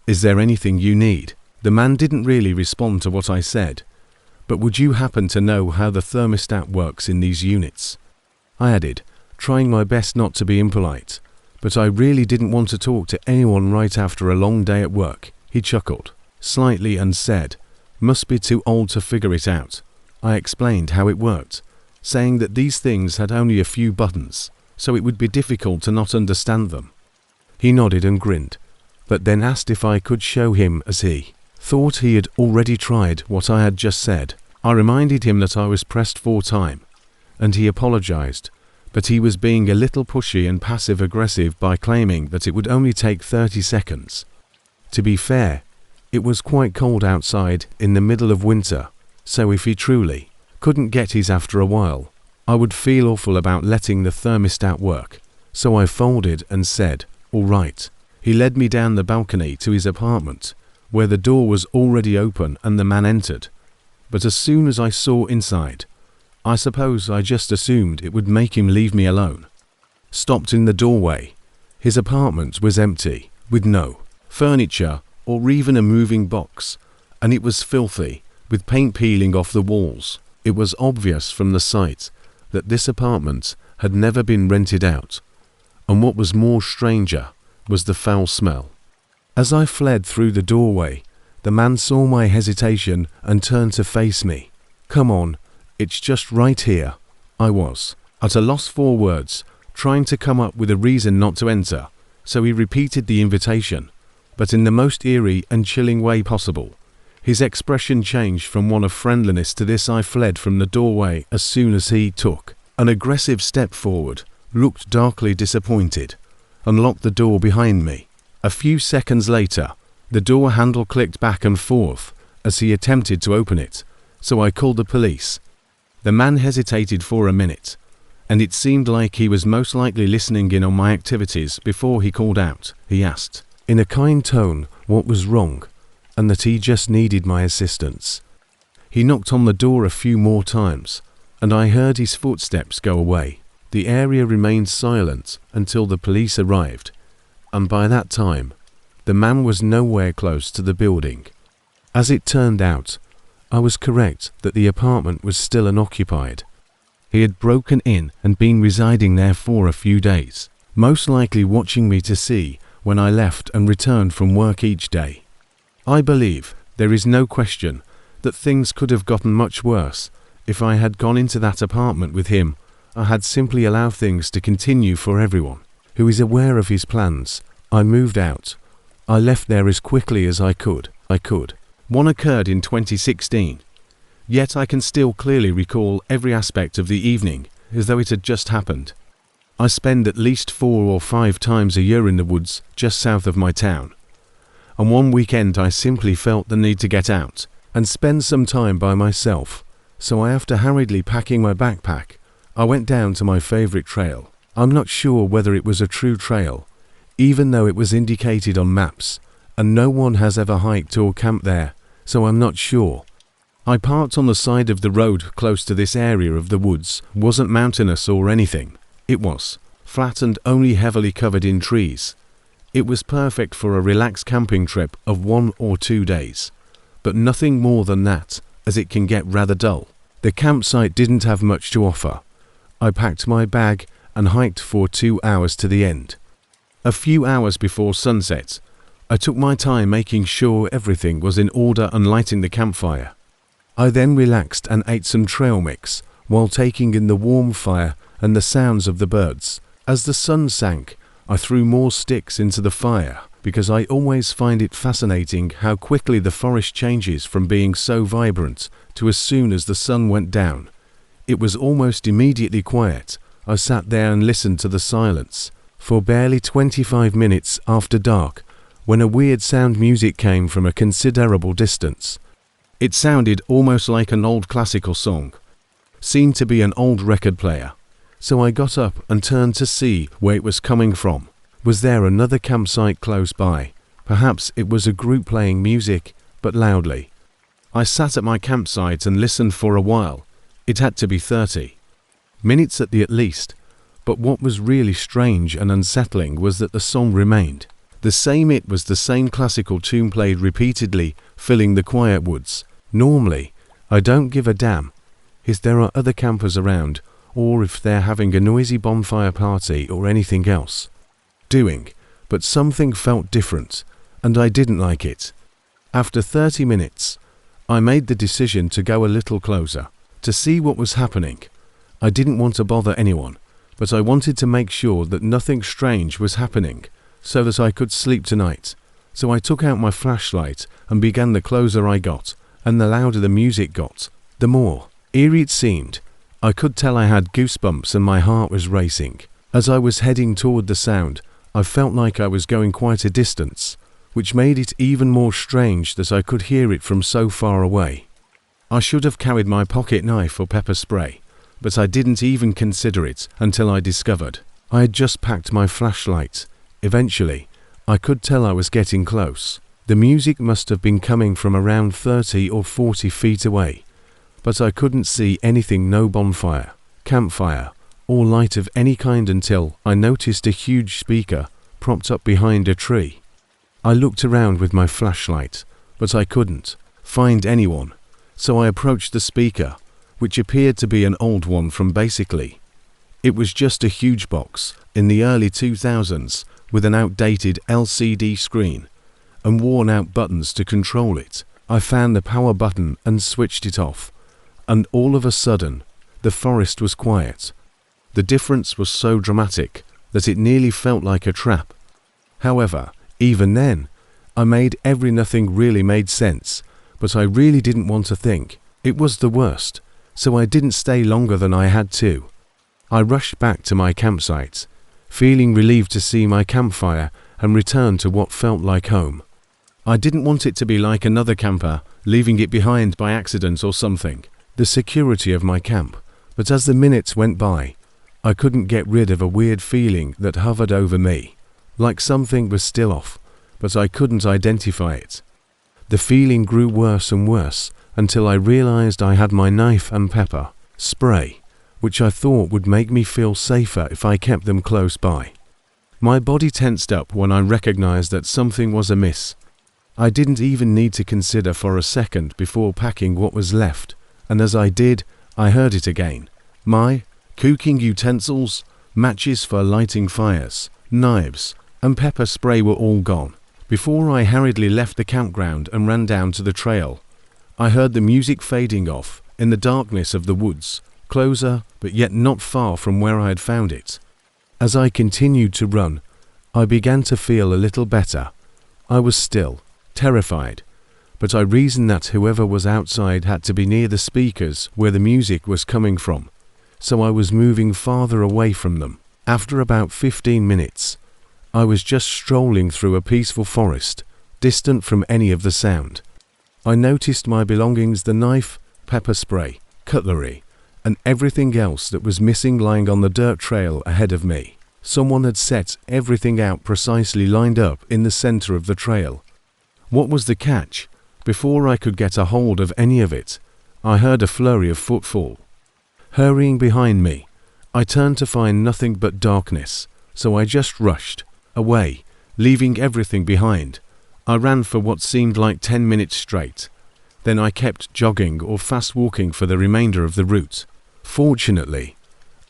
A: "Is there anything you need?" The man didn't really respond to what I said. "But would you happen to know how the thermostat works in these units?" I added, trying my best not to be impolite, but I really didn't want to talk to anyone right after a long day at work. He chuckled slightly and said, "Must be too old to figure it out." I explained how it worked, saying that these things had only a few buttons, so it would be difficult to not understand them. He nodded and grinned, but then asked if I could show him, as he thought he had already tried what I had just said. I reminded him that I was pressed for time, and he apologized, but he was being a little pushy and passive-aggressive by claiming that it would only take 30 seconds. To be fair, it was quite cold outside in the middle of winter, so if he truly couldn't get his after a while, I would feel awful about letting the thermostat work, so I folded and said, "All right." He led me down the balcony to his apartment, where the door was already open and the man entered. But as soon as I saw inside, I suppose I just assumed it would make him leave me alone. Stopped in the doorway. His apartment was empty, with no furniture or even a moving box, and it was filthy, with paint peeling off the walls. It was obvious from the sight that this apartment had never been rented out, and what was more stranger was the foul smell. As I fled through the doorway, the man saw my hesitation and turned to face me. "Come on, it's just right here." I was at a loss for words, trying to come up with a reason not to enter, so he repeated the invitation, but in the most eerie and chilling way possible. His expression changed from one of friendliness to this. I fled from the doorway as soon as he took an aggressive step forward, looked darkly disappointed, and locked the door behind me. A few seconds later, the door handle clicked back and forth as he attempted to open it, so I called the police. The man hesitated for a minute, and it seemed like he was most likely listening in on my activities before he called out. He asked, in a kind tone, what was wrong, and that he just needed my assistance. He knocked on the door a few more times, and I heard his footsteps go away. The area remained silent until the police arrived, and by that time, the man was nowhere close to the building. As it turned out, I was correct that the apartment was still unoccupied. He had broken in and been residing there for a few days, most likely watching me to see when I left and returned from work each day. I believe there is no question that things could have gotten much worse if I had gone into that apartment with him. I had simply allowed things to continue for everyone who is aware of his plans. I moved out. I left there as quickly as I could. One occurred in 2016, yet I can still clearly recall every aspect of the evening as though it had just happened. I spend at least 4 or 5 times a year in the woods just south of my town, and one weekend I simply felt the need to get out and spend some time by myself, so after hurriedly packing my backpack, I went down to my favorite trail. I'm not sure whether it was a true trail, even though it was indicated on maps, and no one has ever hiked or camped there, so I'm not sure. I parked on the side of the road close to this area of the woods. It wasn't mountainous or anything. It was flat and only heavily covered in trees. It was perfect for a relaxed camping trip of 1 or 2 days, but nothing more than that, as it can get rather dull. The campsite didn't have much to offer. I packed my bag and hiked for 2 hours to the end. A few hours before sunset, I took my time making sure everything was in order and lighting the campfire. I then relaxed and ate some trail mix while taking in the warm fire and the sounds of the birds. As the sun sank, I threw more sticks into the fire because I always find it fascinating how quickly the forest changes from being so vibrant to as soon as the sun went down. It was almost immediately quiet. I sat there and listened to the silence for barely 25 minutes after dark, when a weird sound music came from a considerable distance. It sounded almost like an old classical song. Seemed to be an old record player. so I got up and turned to see where it was coming from. Was there another campsite close by? Perhaps it was a group playing music, but loudly. I sat at my campsite and listened for a while. It had to be 30 minutes at least. But what was really strange and unsettling was that the song remained the same. It was the same classical tune played repeatedly, filling the quiet woods. Normally, I don't give a damn if there are other campers around, or if they're having a noisy bonfire party or anything else doing, but something felt different, and I didn't like it. After 30 minutes, I made the decision to go a little closer, to see what was happening. I didn't want to bother anyone, but I wanted to make sure that nothing strange was happening, so that I could sleep tonight. So I took out my flashlight and began. The closer I got, and the louder the music got, the more eerie it seemed. I could tell I had goosebumps and my heart was racing. As I was heading toward the sound, I felt like I was going quite a distance, which made it even more strange that I could hear it from so far away. I should have carried my pocket knife or pepper spray, but I didn't even consider it until I discovered I had just packed my flashlight. Eventually, I could tell I was getting close. The music must have been coming from around 30 or 40 feet away, but I couldn't see anything, no bonfire, campfire, or light of any kind until I noticed a huge speaker propped up behind a tree. I looked around with my flashlight, but I couldn't find anyone, so I approached the speaker, which appeared to be an old one from basically. It was just a huge box in the early 2000s with an outdated LCD screen and worn out buttons to control it. I found the power button and switched it off, and all of a sudden, the forest was quiet. The difference was so dramatic that it nearly felt like a trap. However, even then, I made nothing really made sense, but I really didn't want to think. It was the worst, so I didn't stay longer than I had to. I rushed back to my campsite, feeling relieved to see my campfire and returned to what felt like home. I didn't want it to be like another camper, leaving it behind by accident or something, the security of my camp. But as the minutes went by, I couldn't get rid of a weird feeling that hovered over me, like something was still off, but I couldn't identify it. The feeling grew worse and worse until I realized I had my knife and pepper spray, which I thought would make me feel safer if I kept them close by. My body tensed up when I recognized that something was amiss. I didn't even need to consider for a second before packing what was left, and as I did, I heard it again. My cooking utensils, matches for lighting fires, knives, and pepper spray were all gone. Before I hurriedly left the campground and ran down to the trail, I heard the music fading off in the darkness of the woods, closer but yet not far from where I had found it. As I continued to run, I began to feel a little better. I was still terrified, but I reasoned that whoever was outside had to be near the speakers where the music was coming from, so I was moving farther away from them. After about 15 minutes, I was just strolling through a peaceful forest, distant from any of the sound. I noticed my belongings, the knife, pepper spray, cutlery, and everything else that was missing lying on the dirt trail ahead of me. Someone had set everything out precisely lined up in the center of the trail. What was the catch? Before I could get a hold of any of it, I heard a flurry of footfall hurrying behind me. I turned to find nothing but darkness, so I just rushed away, leaving everything behind. I ran for what seemed like 10 minutes straight. Then I kept jogging or fast walking for the remainder of the route. Fortunately,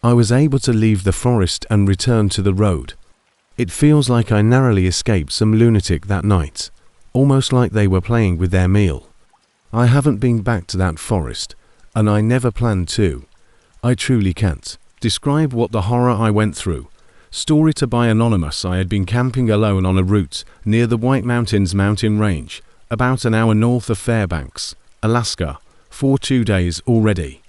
A: I was able to leave the forest and return to the road. It feels like I narrowly escaped some lunatic that night, almost like they were playing with their meal. I haven't been back to that forest, and I never plan to. I truly can't describe what the horror I went through. Story to by Anonymous. I had been camping alone on a route near the White Mountains mountain range, about an hour north of Fairbanks, Alaska, for 2 days already.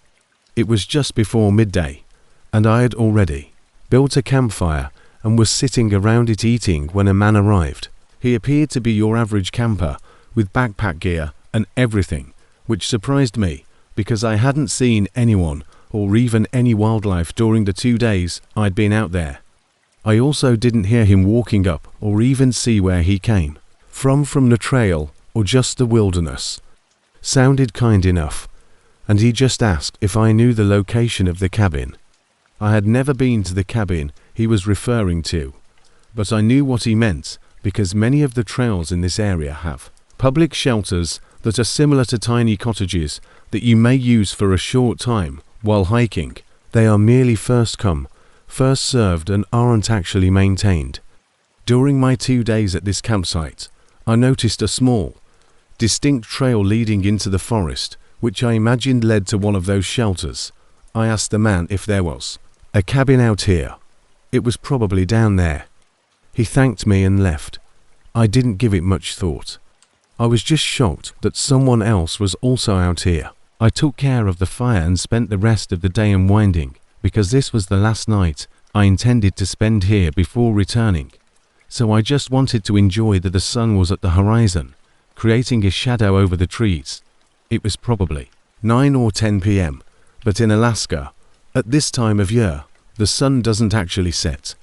A: It was just before midday, and I had already built a campfire and was sitting around it eating when a man arrived. He appeared to be your average camper, with backpack gear and everything, which surprised me because I hadn't seen anyone or even any wildlife during the 2 days I'd been out there. I also didn't hear him walking up or even see where he came from the trail or just the wilderness. Sounded kind enough, and he just asked if I knew the location of the cabin. I had never been to the cabin he was referring to, but I knew what he meant because many of the trails in this area have public shelters that are similar to tiny cottages that you may use for a short time while hiking. They are merely first come, first served and aren't actually maintained. During my 2 days at this campsite, I noticed a small, distinct trail leading into the forest, which I imagined led to one of those shelters. I asked the man if there was a cabin out here. It was probably down there. He thanked me and left. I didn't give it much thought. I was just shocked that someone else was also out here. I took care of the fire and spent the rest of the day unwinding, because this was the last night I intended to spend here before returning. So I just wanted to enjoy that the sun was at the horizon, creating a shadow over the trees. It was probably 9 or 10 p.m., but in Alaska, at this time of year, the sun doesn't actually set.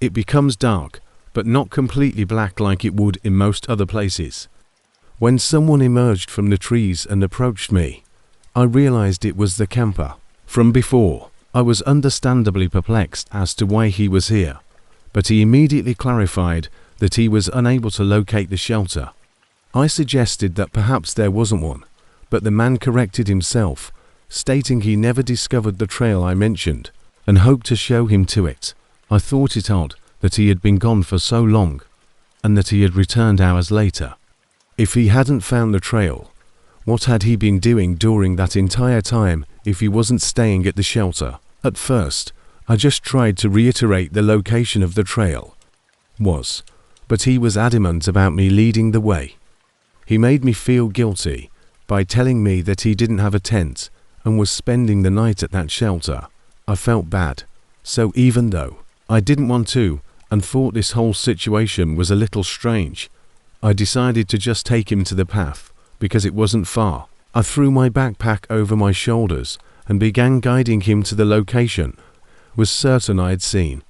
A: It becomes dark, but not completely black like it would in most other places. When someone emerged from the trees and approached me, I realized it was the camper from before. I was understandably perplexed as to why he was here, but he immediately clarified that he was unable to locate the shelter. I suggested that perhaps there wasn't one, but the man corrected himself, stating he never discovered the trail I mentioned and hoped to show him to it. I thought it odd that he had been gone for so long and that he had returned hours later. If he hadn't found the trail, what had he been doing during that entire time if he wasn't staying at the shelter? At first, I just tried to reiterate the location of the trail but he was adamant about me leading the way. He made me feel guilty by telling me that he didn't have a tent and was spending the night at that shelter. I felt bad, so even though I didn't want to and thought this whole situation was a little strange, I decided to just take him to the path because it wasn't far. I threw my backpack over my shoulders and began guiding him to the location was certain I'd seen.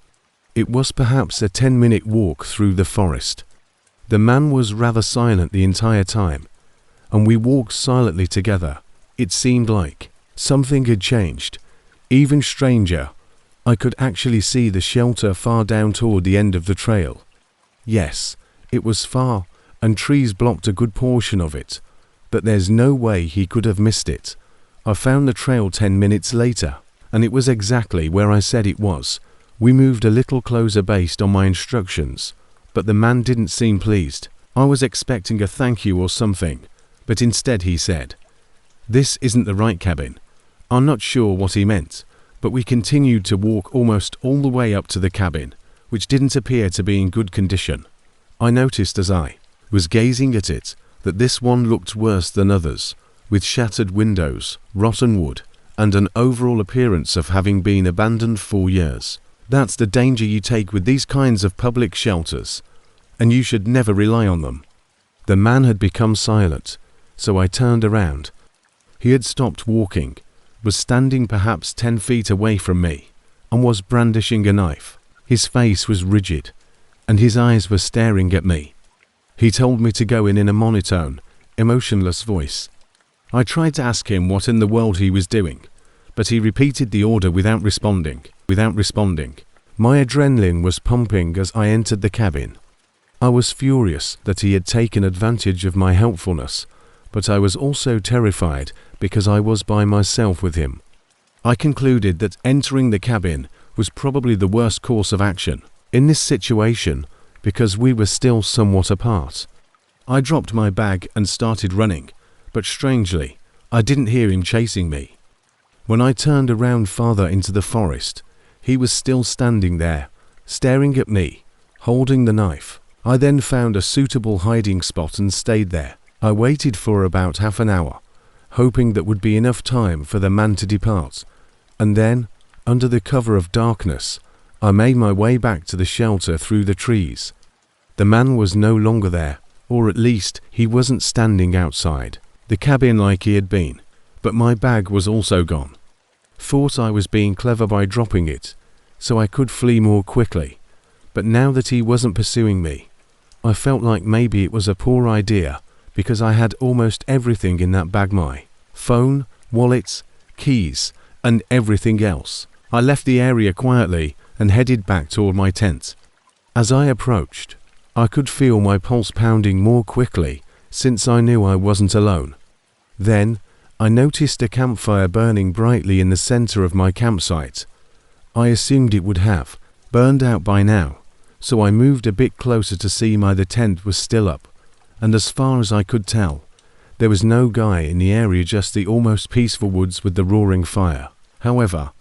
A: It was perhaps a 10-minute walk through the forest. The man was rather silent the entire time, and we walked silently together. It seemed like something had changed. Even stranger, I could actually see the shelter far down toward the end of the trail. Yes, it was far, and trees blocked a good portion of it, but there's no way he could have missed it. I found the trail 10 minutes later, and it was exactly where I said it was. We moved a little closer based on my instructions, but the man didn't seem pleased. I was expecting a thank you or something, but instead he said, "This isn't the right cabin." I'm not sure what he meant, but we continued to walk almost all the way up to the cabin, which didn't appear to be in good condition. I noticed as I was gazing at it that this one looked worse than others, with shattered windows, rotten wood, and an overall appearance of having been abandoned for years. That's the danger you take with these kinds of public shelters, and you should never rely on them. The man had become silent, so I turned around. He had stopped walking, was standing perhaps 10 feet away from me, and was brandishing a knife. His face was rigid, and his eyes were staring at me. He told me to go in a monotone, emotionless voice. I tried to ask him what in the world he was doing, but he repeated the order without responding. My adrenaline was pumping as I entered the cabin. I was furious that he had taken advantage of my helpfulness, but I was also terrified because I was by myself with him. I concluded that entering the cabin was probably the worst course of action in this situation because we were still somewhat apart. I dropped my bag and started running, but strangely, I didn't hear him chasing me. When I turned around farther into the forest, he was still standing there, staring at me, holding the knife. I then found a suitable hiding spot and stayed there. I waited for about half an hour, hoping that would be enough time for the man to depart, and then, under the cover of darkness, I made my way back to the shelter through the trees. The man was no longer there, or at least he wasn't standing outside the cabin like he had been, but my bag was also gone. Thought I was being clever by dropping it, so I could flee more quickly. But now that he wasn't pursuing me, I felt like maybe it was a poor idea, because I had almost everything in that bag: my phone, wallets, keys, and everything else. I left the area quietly and headed back toward my tent. As I approached, I could feel my pulse pounding more quickly since I knew I wasn't alone. Then, I noticed a campfire burning brightly in the center of my campsite. I assumed it would have burned out by now, so I moved a bit closer to see the tent was still up, and as far as I could tell, there was no guy in the area, just the almost peaceful woods with the roaring fire. However,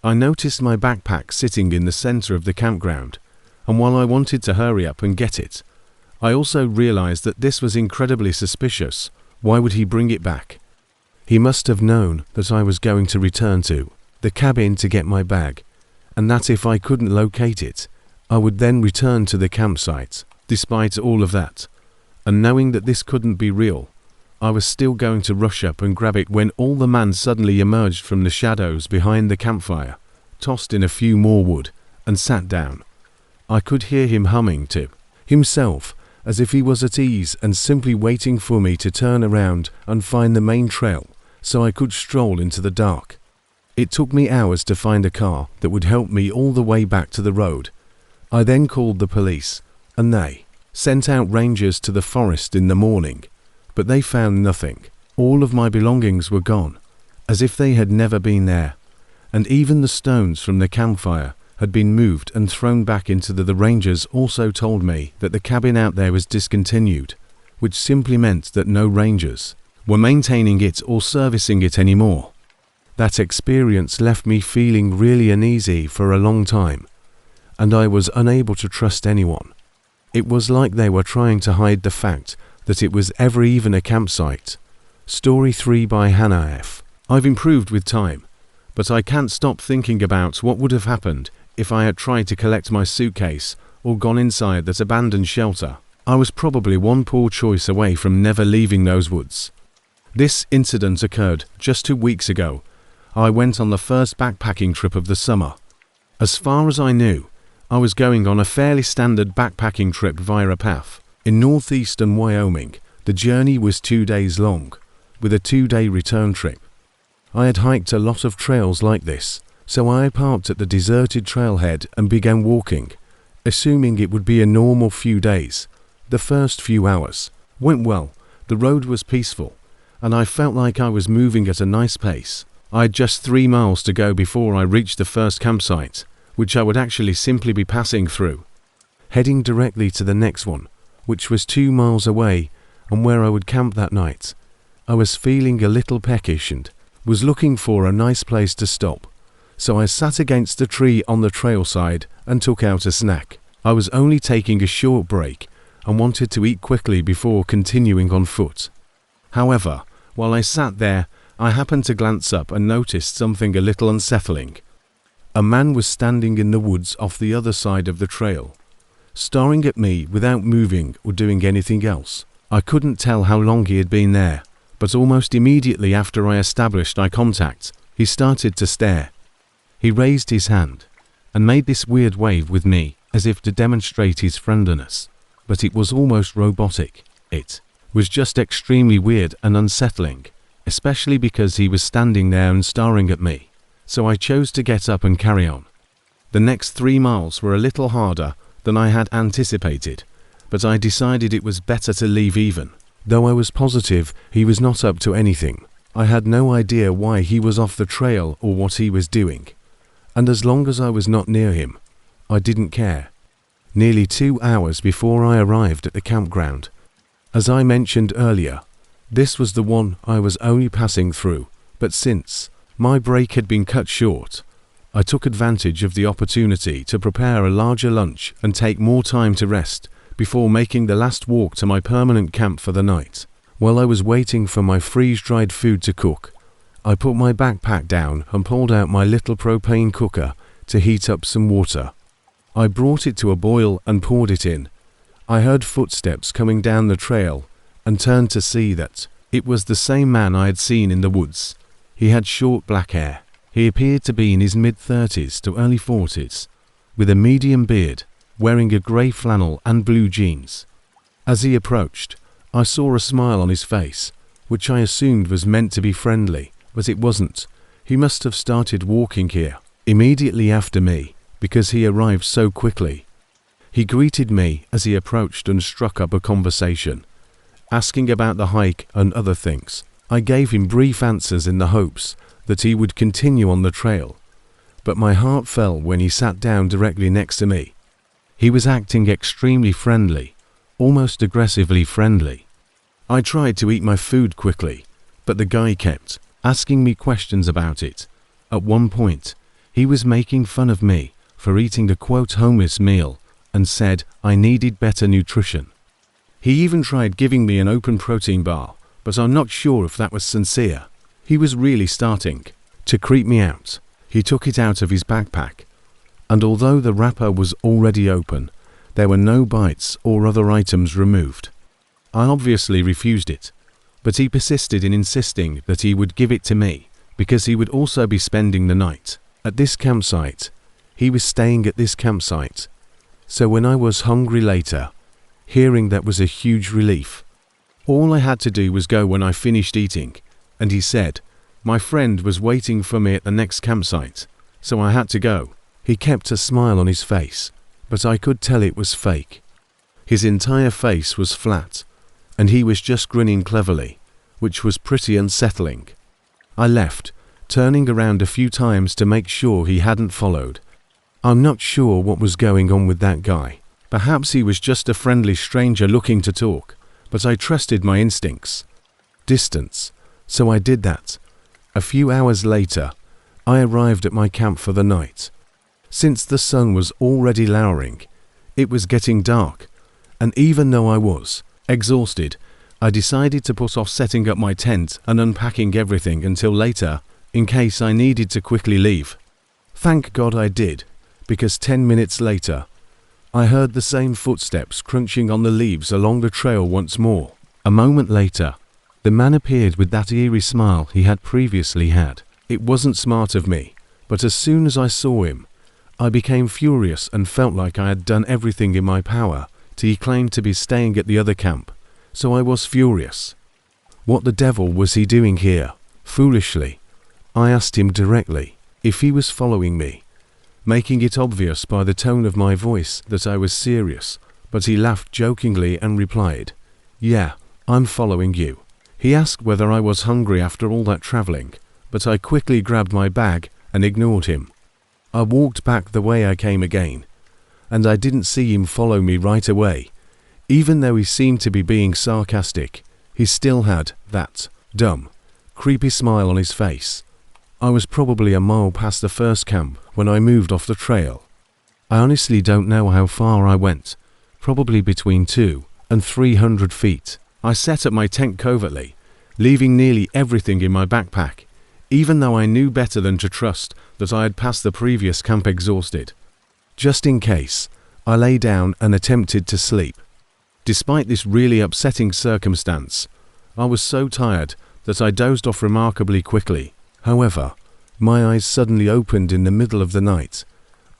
A: I noticed my backpack sitting in the center of the campground, and while I wanted to hurry up and get it, I also realized that this was incredibly suspicious. Why would he bring it back? He must have known that I was going to return to the cabin to get my bag, and that if I couldn't locate it, I would then return to the campsite. Despite all of that, and knowing that this couldn't be real, I was still going to rush up and grab it when all the man suddenly emerged from the shadows behind the campfire, tossed in a few more wood, and sat down. I could hear him humming to himself, as if he was at ease and simply waiting for me to turn around and find the main trail so I could stroll into the dark. It took me hours to find a car that would help me all the way back to the road. I then called the police, and they sent out rangers to the forest in the morning, but they found nothing. All of my belongings were gone, as if they had never been there, and even the stones from the campfire had been moved and thrown back into the rangers also told me that the cabin out there was discontinued, which simply meant that no rangers were maintaining it or servicing it anymore. That experience left me feeling really uneasy for a long time, and I was unable to trust anyone. It was like they were trying to hide the fact that it was ever even a campsite. Story 3 by Hannah F. I've improved with time, but I can't stop thinking about what would have happened if I had tried to collect my suitcase or gone inside that abandoned shelter. I was probably one poor choice away from never leaving those woods. This incident occurred just 2 weeks ago. I went on the first backpacking trip of the summer. As far as I knew, I was going on a fairly standard backpacking trip via a path. In northeastern Wyoming, the journey was 2 days long, with a 2-day return trip. I had hiked a lot of trails like this, so I parked at the deserted trailhead and began walking, assuming it would be a normal few days. The first few hours went well, the road was peaceful, and I felt like I was moving at a nice pace. I had just 3 miles to go before I reached the first campsite, which I would actually simply be passing through, heading directly to the next one, which was 2 miles away and where I would camp that night. I was feeling a little peckish and was looking for a nice place to stop, so I sat against a tree on the trail side and took out a snack. I was only taking a short break and wanted to eat quickly before continuing on foot. However, while I sat there, I happened to glance up and noticed something a little unsettling. A man was standing in the woods off the other side of the trail, staring at me without moving or doing anything else. I couldn't tell how long he had been there, but almost immediately after I established eye contact, he started to stare. He raised his hand and made this weird wave with me as if to demonstrate his friendliness, but it was almost robotic. It was just extremely weird and unsettling, especially because he was standing there and staring at me, so I chose to get up and carry on. The next 3 miles were a little harder than I had anticipated, but I decided it was better to leave even, though I was positive he was not up to anything. I had no idea why he was off the trail or what he was doing, and as long as I was not near him, I didn't care. Nearly 2 hours before I arrived at the campground. As I mentioned earlier, this was the one I was only passing through, but since my break had been cut short, I took advantage of the opportunity to prepare a larger lunch and take more time to rest before making the last walk to my permanent camp for the night. While I was waiting for my freeze-dried food to cook, I put my backpack down and pulled out my little propane cooker to heat up some water. I brought it to a boil and poured it in. I heard footsteps coming down the trail and turned to see that it was the same man I had seen in the woods. He had short black hair. He appeared to be in his mid-30s to early 40s, with a medium beard, wearing a grey flannel and blue jeans. As he approached, I saw a smile on his face, which I assumed was meant to be friendly, but it wasn't. He must have started walking here immediately after me, because he arrived so quickly. He greeted me as he approached and struck up a conversation, asking about the hike and other things. I gave him brief answers in the hopes that he would continue on the trail, but my heart fell when he sat down directly next to me. He was acting extremely friendly, almost aggressively friendly. I tried to eat my food quickly, but the guy kept asking me questions about it. At one point, he was making fun of me for eating a quote homeless meal and said I needed better nutrition. He even tried giving me an open protein bar, but I'm not sure if that was sincere. He was really starting to creep me out. He took it out of his backpack, and although the wrapper was already open, there were no bites or other items removed. I obviously refused it, but he persisted in insisting that he would give it to me because he would also be spending the night at this campsite. He was staying at this campsite. So when I was hungry later, hearing that was a huge relief. All I had to do was go when I finished eating, and he said, my friend was waiting for me at the next campsite, so I had to go. He kept a smile on his face, but I could tell it was fake. His entire face was flat, and he was just grinning cleverly, which was pretty unsettling. I left, turning around a few times to make sure he hadn't followed. I'm not sure what was going on with that guy. Perhaps he was just a friendly stranger looking to talk, but I trusted my instincts. Distance, so I did that. A few hours later, I arrived at my camp for the night. Since the sun was already lowering, it was getting dark, and even though I was exhausted, I decided to put off setting up my tent and unpacking everything until later, in case I needed to quickly leave. Thank God I did, because 10 minutes later, I heard the same footsteps crunching on the leaves along the trail once more. A moment later, the man appeared with that eerie smile he had previously had. It wasn't smart of me, but as soon as I saw him, I became furious and felt like I had done everything in my power. He claimed to be staying at the other camp, so I was furious. What the devil was he doing here? Foolishly, I asked him directly if he was following me, making it obvious by the tone of my voice that I was serious, but he laughed jokingly and replied, "Yeah, I'm following you." He asked whether I was hungry after all that traveling, but I quickly grabbed my bag and ignored him. I walked back the way I came again, and I didn't see him follow me right away. Even though he seemed to be being sarcastic, he still had that dumb, creepy smile on his face. I was probably a mile past the first camp when I moved off the trail. I honestly don't know how far I went, probably between 200 and 300 feet. I set up my tent covertly, leaving nearly everything in my backpack, even though I knew better than to trust that I had passed the previous camp exhausted. Just in case, I lay down and attempted to sleep. Despite this really upsetting circumstance, I was so tired that I dozed off remarkably quickly. However, my eyes suddenly opened in the middle of the night,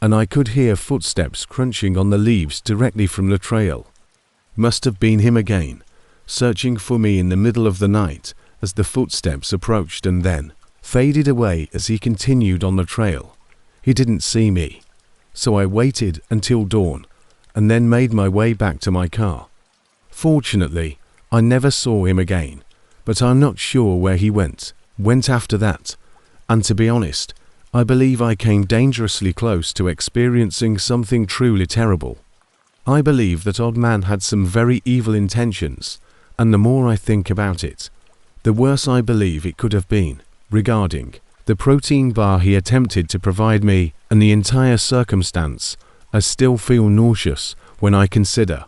A: and I could hear footsteps crunching on the leaves directly from the trail. Must have been him again, searching for me in the middle of the night as the footsteps approached and then faded away as he continued on the trail. He didn't see me, so I waited until dawn and then made my way back to my car. Fortunately, I never saw him again, but I'm not sure where he went after that, and to be honest, I believe I came dangerously close to experiencing something truly terrible. I believe that old man had some very evil intentions, and the more I think about it, the worse I believe it could have been. Regarding the protein bar he attempted to provide me and the entire circumstance, I still feel nauseous when I consider.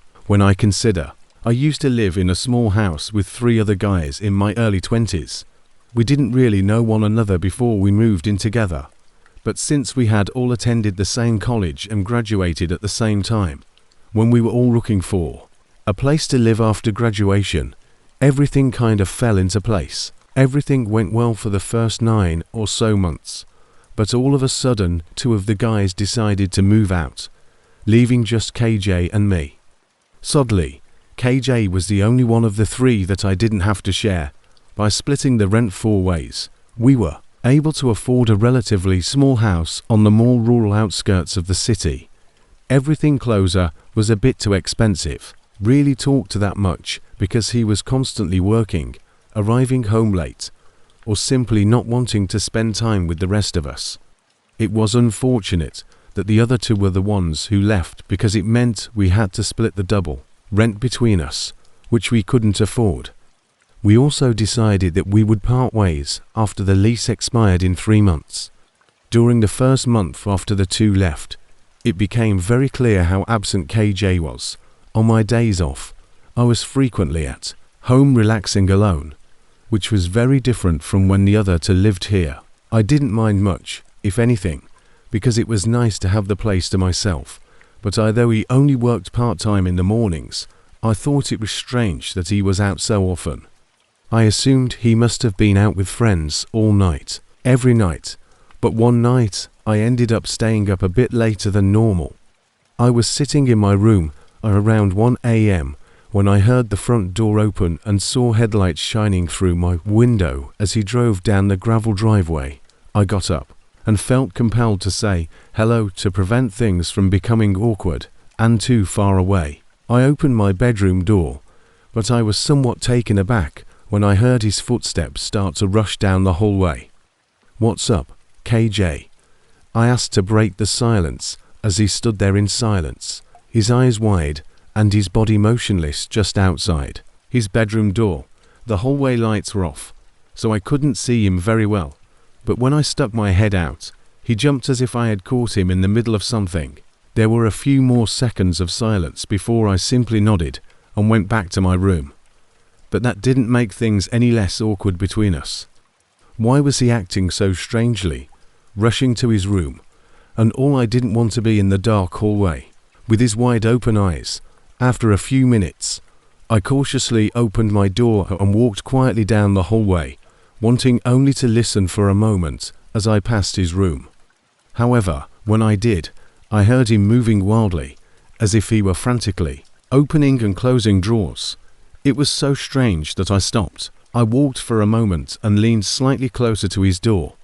A: I used to live in a small house with 3 other guys in my early 20s. We didn't really know one another before we moved in together, but since we had all attended the same college and graduated at the same time, when we were all looking for a place to live after graduation, everything kind of fell into place. Everything went well for the first 9 or so months, but all of a sudden, two of the guys decided to move out, leaving just KJ and me. Sadly, KJ was the only one of the three that I didn't have to share. By splitting the rent 4 ways, we were able to afford a relatively small house on the more rural outskirts of the city. Everything closer was a bit too expensive. Really talked that much because he was constantly working, arriving home late, or simply not wanting to spend time with the rest of us. It was unfortunate that the other two were the ones who left because it meant we had to split the double rent between us, which we couldn't afford. We also decided that we would part ways after the lease expired in 3 months. During the first month after the two left, it became very clear how absent KJ was. On my days off, I was frequently at home relaxing alone, which was very different from when the other two lived here. I didn't mind much, if anything, because it was nice to have the place to myself, but although he only worked part-time in the mornings, I thought it was strange that he was out so often. I assumed he must have been out with friends all night, every night, but one night I ended up staying up a bit later than normal. I was sitting in my room around 1 a.m. when I heard the front door open and saw headlights shining through my window as he drove down the gravel driveway. I got up and felt compelled to say hello to prevent things from becoming awkward and too far away. I opened my bedroom door, but I was somewhat taken aback when I heard his footsteps start to rush down the hallway. "What's up, KJ?" I asked to break the silence as he stood there in silence, his eyes wide and his body motionless just outside his bedroom door. The hallway lights were off, so I couldn't see him very well, but when I stuck my head out, he jumped as if I had caught him in the middle of something. There were a few more seconds of silence before I simply nodded and went back to my room. But that didn't make things any less awkward between us. Why was he acting so strangely, rushing to his room, and all I didn't want to be in the dark hallway, with his wide open eyes? After a few minutes, I cautiously opened my door and walked quietly down the hallway, wanting only to listen for a moment as I passed his room. However, when I did, I heard him moving wildly, as if he were frantically opening and closing drawers. It was so strange that I stopped. I walked for a moment and leaned slightly closer to his door,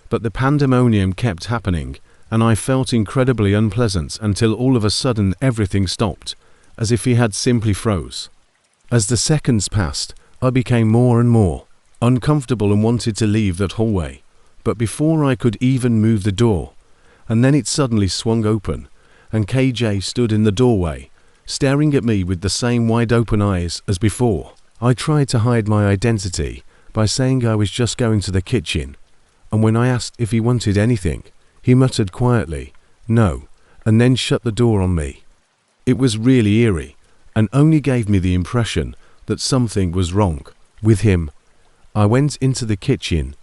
A: but the pandemonium kept happening, and I felt incredibly unpleasant until all of a sudden everything stopped, as if he had simply froze. As the seconds passed, I became more and more uncomfortable and wanted to leave that hallway, but before I could even move the door, and then it suddenly swung open, and KJ stood in the doorway, staring at me with the same wide-open eyes as before. I tried to hide my identity by saying I was just going to the kitchen, and when I asked if he wanted anything, he muttered quietly, "No," and then shut the door on me. It was really eerie, and only gave me the impression that something was wrong with him. I went into the kitchen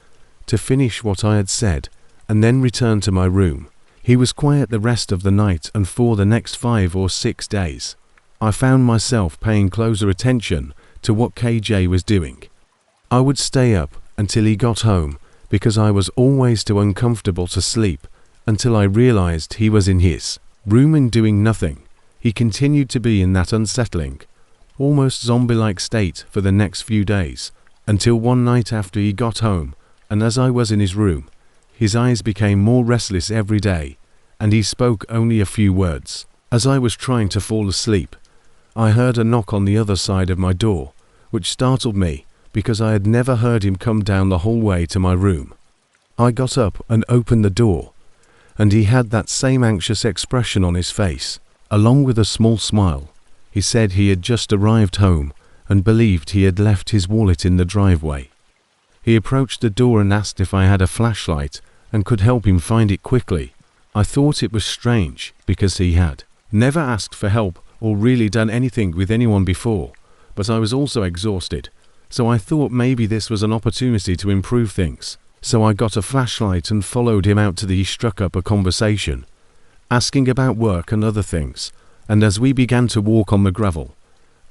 A: to finish what I had said, and then returned to my room. He was quiet the rest of the night, and for the next 5 or 6 days, I found myself paying closer attention to what KJ was doing. I would stay up until he got home because I was always too uncomfortable to sleep until I realized he was in his room and doing nothing. He continued to be in that unsettling, almost zombie-like state for the next few days, until one night after he got home, and as I was in his room, his eyes became more restless every day, and he spoke only a few words. As I was trying to fall asleep, I heard a knock on the other side of my door, which startled me because I had never heard him come down the hallway to my room. I got up and opened the door, and he had that same anxious expression on his face, along with a small smile. He said he had just arrived home and believed he had left his wallet in the driveway. He approached the door and asked if I had a flashlight and could help him find it quickly. I thought it was strange because he had never asked for help or really done anything with anyone before, but I was also exhausted, so I thought maybe this was an opportunity to improve things. So I got a flashlight and followed him out till he struck up a conversation, asking about work and other things, and as we began to walk on the gravel,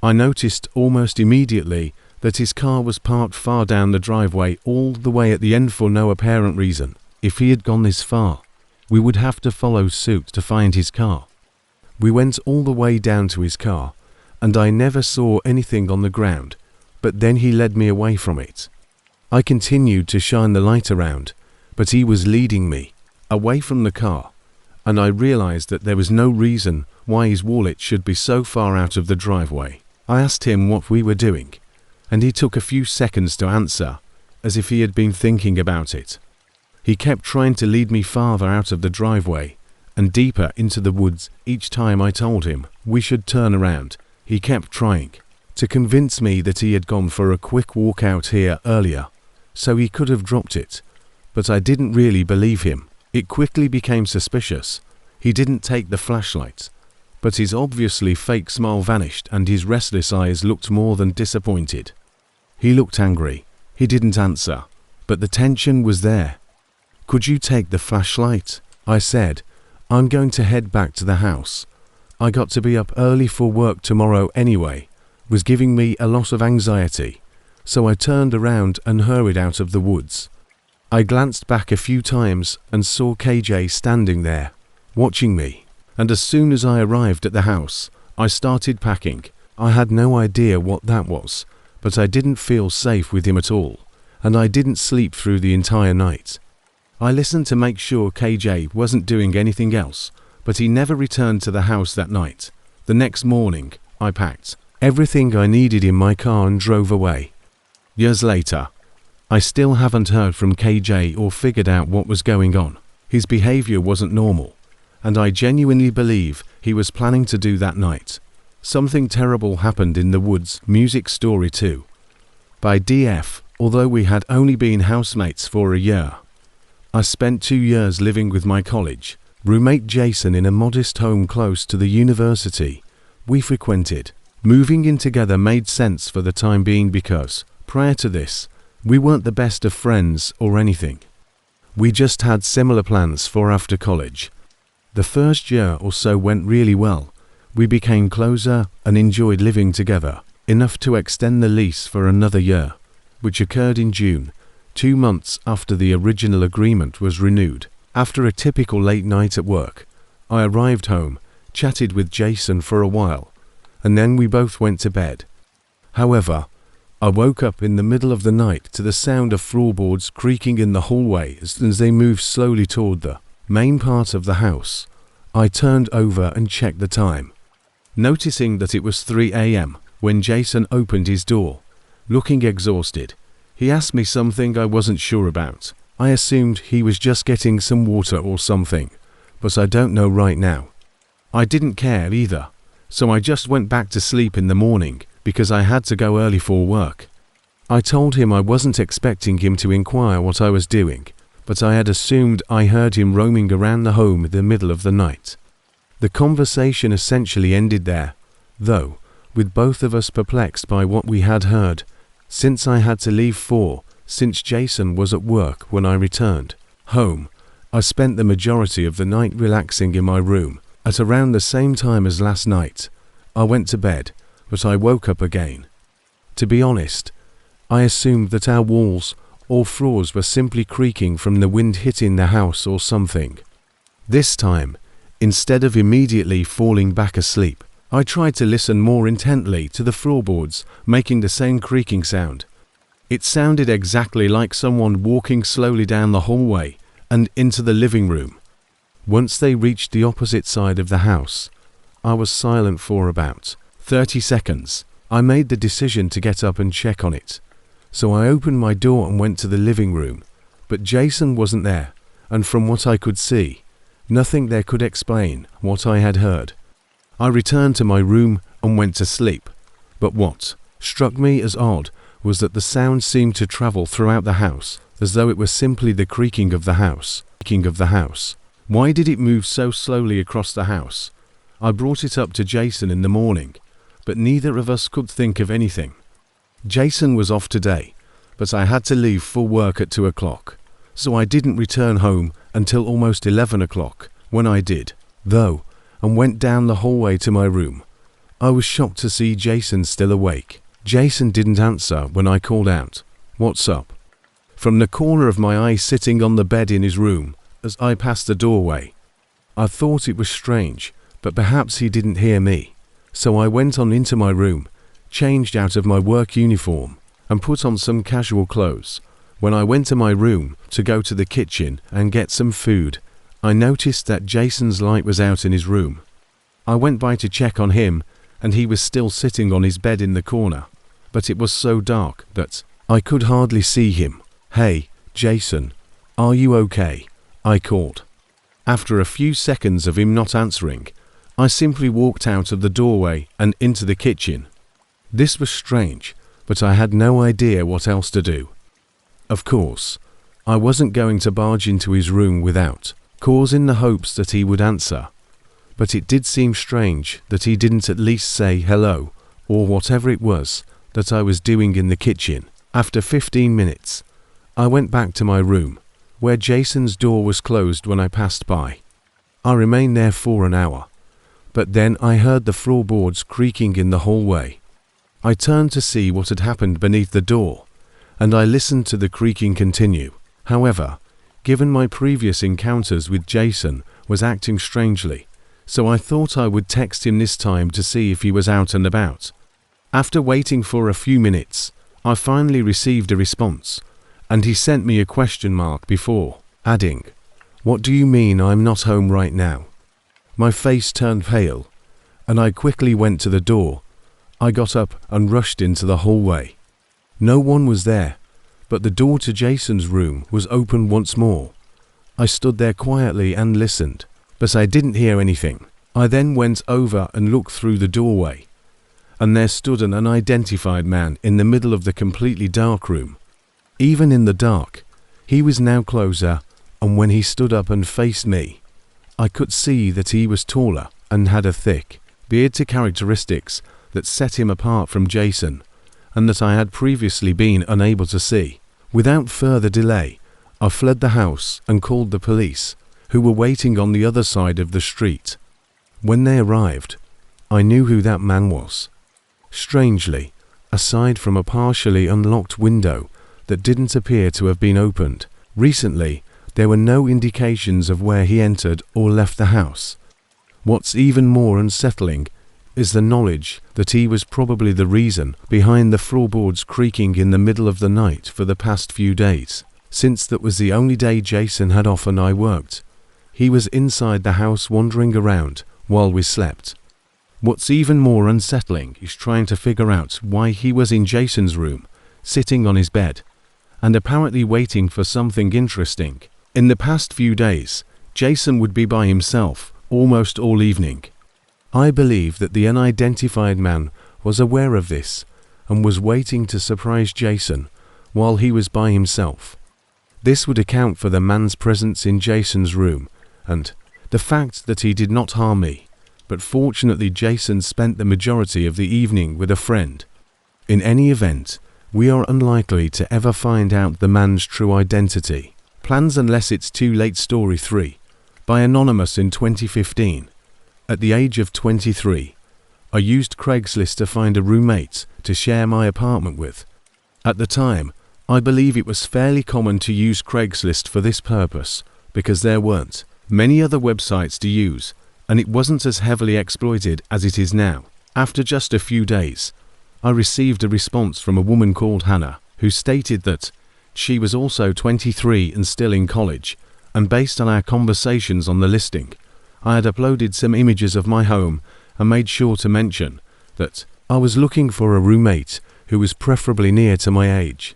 A: I noticed almost immediately that his car was parked far down the driveway all the way at the end for no apparent reason. If he had gone this far, we would have to follow suit to find his car. We went all the way down to his car, and I never saw anything on the ground, but then he led me away from it. I continued to shine the light around, but he was leading me away from the car, and I realized that there was no reason why his wallet should be so far out of the driveway. I asked him what we were doing, and he took a few seconds to answer, as if he had been thinking about it. He kept trying to lead me farther out of the driveway and deeper into the woods each time I told him we should turn around. He kept trying to convince me that he had gone for a quick walk out here earlier, so he could have dropped it, but I didn't really believe him. It quickly became suspicious. He didn't take the flashlight, but his obviously fake smile vanished and his restless eyes looked more than disappointed. He looked angry. He didn't answer, but the tension was there. "Could you take the flashlight?" I said. "I'm going to head back to the house. I got to be up early for work tomorrow anyway." Was giving me a lot of anxiety, so I turned around and hurried out of the woods. I glanced back a few times and saw KJ standing there, watching me, and as soon as I arrived at the house, I started packing. I had no idea what that was, but I didn't feel safe with him at all, and I didn't sleep through the entire night. I listened to make sure KJ wasn't doing anything else, but he never returned to the house that night. The next morning, I packed everything I needed in my car and drove away. Years later, I still haven't heard from KJ or figured out what was going on. His behavior wasn't normal, and I genuinely believe he was planning to do that night. Something terrible happened in the woods. Music Story 2 by DF. Although we had only been housemates for a year, I spent 2 years living with my college roommate Jason in a modest home close to the university we frequented. Moving in together made sense for the time being because, prior to this, we weren't the best of friends or anything. We just had similar plans for after college. The first year or so went really well. We became closer and enjoyed living together, enough to extend the lease for another year, which occurred in June, 2 months after the original agreement was renewed. After a typical late night at work, I arrived home, chatted with Jason for a while, and then we both went to bed. However, I woke up in the middle of the night to the sound of floorboards creaking in the hallway as they moved slowly toward the main part of the house. I turned over and checked the time, noticing that it was 3 a.m. when Jason opened his door. Looking exhausted, he asked me something I wasn't sure about. I assumed he was just getting some water or something, but I don't know right now. I didn't care either, so I just went back to sleep in the morning because I had to go early for work. I told him I wasn't expecting him to inquire what I was doing, but I had assumed I heard him roaming around the home in the middle of the night. The conversation essentially ended there, though, with both of us perplexed by what we had heard, since I had to leave since Jason was at work when I returned home. I spent the majority of the night relaxing in my room. At around the same time as last night, I went to bed, but I woke up again. To be honest, I assumed that our walls or floors were simply creaking from the wind hitting the house or something. This time, instead of immediately falling back asleep, I tried to listen more intently to the floorboards making the same creaking sound. It sounded exactly like someone walking slowly down the hallway and into the living room. Once they reached the opposite side of the house, I was silent for about 30 seconds. I made the decision to get up and check on it, so I opened my door and went to the living room, but Jason wasn't there, and from what I could see, nothing there could explain what I had heard. I returned to my room and went to sleep, but what struck me as odd was that the sound seemed to travel throughout the house, as though it was simply the creaking of the house. Why did it move so slowly across the house? I brought it up to Jason in the morning, but neither of us could think of anything. Jason was off today, but I had to leave for work at 2 o'clock, so I didn't return home until almost 11 o'clock. When I did, though, and went down the hallway to my room, I was shocked to see Jason still awake. Jason didn't answer when I called out, "What's up?" from the corner of my eye sitting on the bed in his room as I passed the doorway. I thought it was strange, but perhaps he didn't hear me. So I went on into my room, changed out of my work uniform, and put on some casual clothes. When I went to my room to go to the kitchen and get some food, I noticed that Jason's light was out in his room. I went by to check on him, and he was still sitting on his bed in the corner, but it was so dark that I could hardly see him. "Hey, Jason, are you okay?" I called. After a few seconds of him not answering, I simply walked out of the doorway and into the kitchen. This was strange, but I had no idea what else to do. Of course, I wasn't going to barge into his room without cause in the hopes that he would answer. But it did seem strange that he didn't at least say hello, or whatever it was that I was doing in the kitchen. After 15 minutes, I went back to my room, where Jason's door was closed when I passed by. I remained there for an hour, but then I heard the floorboards creaking in the hallway. I turned to see what had happened beneath the door, and I listened to the creaking continue. However, given my previous encounters with Jason was acting strangely, so I thought I would text him this time to see if he was out and about. After waiting for a few minutes, I finally received a response, and he sent me a question mark before adding, "What do you mean I'm not home right now?" My face turned pale, and I quickly went to the door. I got up and rushed into the hallway. No one was there, but the door to Jason's room was open once more. I stood there quietly and listened, but I didn't hear anything. I then went over and looked through the doorway, and there stood an unidentified man in the middle of the completely dark room. Even in the dark, he was now closer, and when he stood up and faced me, I could see that he was taller and had a thick beard to characteristics that set him apart from Jason, and that I had previously been unable to see. Without further delay, I fled the house and called the police, who were waiting on the other side of the street. When they arrived, I knew who that man was. Strangely, aside from a partially unlocked window that didn't appear to have been opened recently, there were no indications of where he entered or left the house. What's even more unsettling is the knowledge that he was probably the reason behind the floorboards creaking in the middle of the night for the past few days. Since that was the only day Jason had off and I worked, he was inside the house wandering around while we slept. What's even more unsettling is trying to figure out why he was in Jason's room, sitting on his bed, and apparently waiting for something interesting. In the past few days, Jason would be by himself almost all evening. I believe that the unidentified man was aware of this and was waiting to surprise Jason while he was by himself. This would account for the man's presence in Jason's room and the fact that he did not harm me, but fortunately Jason spent the majority of the evening with a friend. In any event, we are unlikely to ever find out the man's true identity. Plans Unless It's Too Late Story 3 by Anonymous in 2015. At the age of 23, I used Craigslist to find a roommate to share my apartment with. At the time, I believe it was fairly common to use Craigslist for this purpose because there weren't many other websites to use, and it wasn't as heavily exploited as it is now. After just a few days, I received a response from a woman called Hannah, who stated that she was also 23 and still in college, and based on our conversations on the listing, I had uploaded some images of my home and made sure to mention that I was looking for a roommate who was preferably near to my age.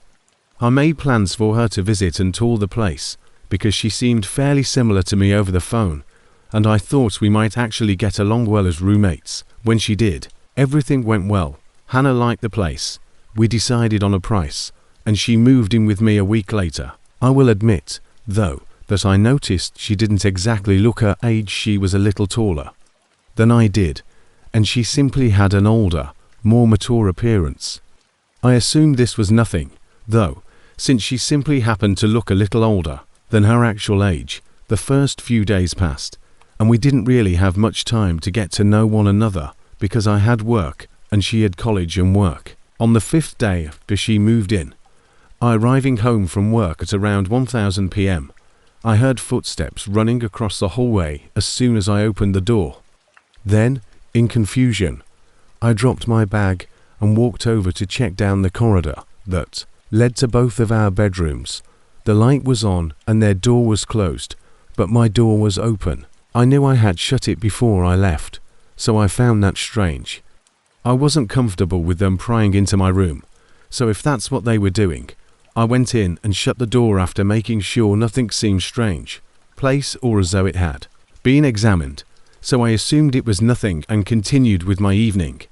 A: I made plans for her to visit and tour the place because she seemed fairly similar to me over the phone, and I thought we might actually get along well as roommates. When she did, everything went well. Hannah liked the place. We decided on a price, and she moved in with me a week later. I will admit, though, that I noticed she didn't exactly look her age. She was a little taller than I did, and she simply had an older, more mature appearance. I assumed this was nothing, though, since she simply happened to look a little older than her actual age. The first few days passed, and we didn't really have much time to get to know one another because I had work and she had college and work. On the 5th day after she moved in, Arriving home from work at around 1000 p.m., I heard footsteps running across the hallway as soon as I opened the door. Then, in confusion, I dropped my bag and walked over to check down the corridor that led to both of our bedrooms. The light was on and their door was closed, but my door was open. I knew I had shut it before I left, so I found that strange. I wasn't comfortable with them prying into my room, so if that's what they were doing, I went in and shut the door after making sure nothing seemed strange, place or as though it had been examined, so I assumed it was nothing and continued with my evening.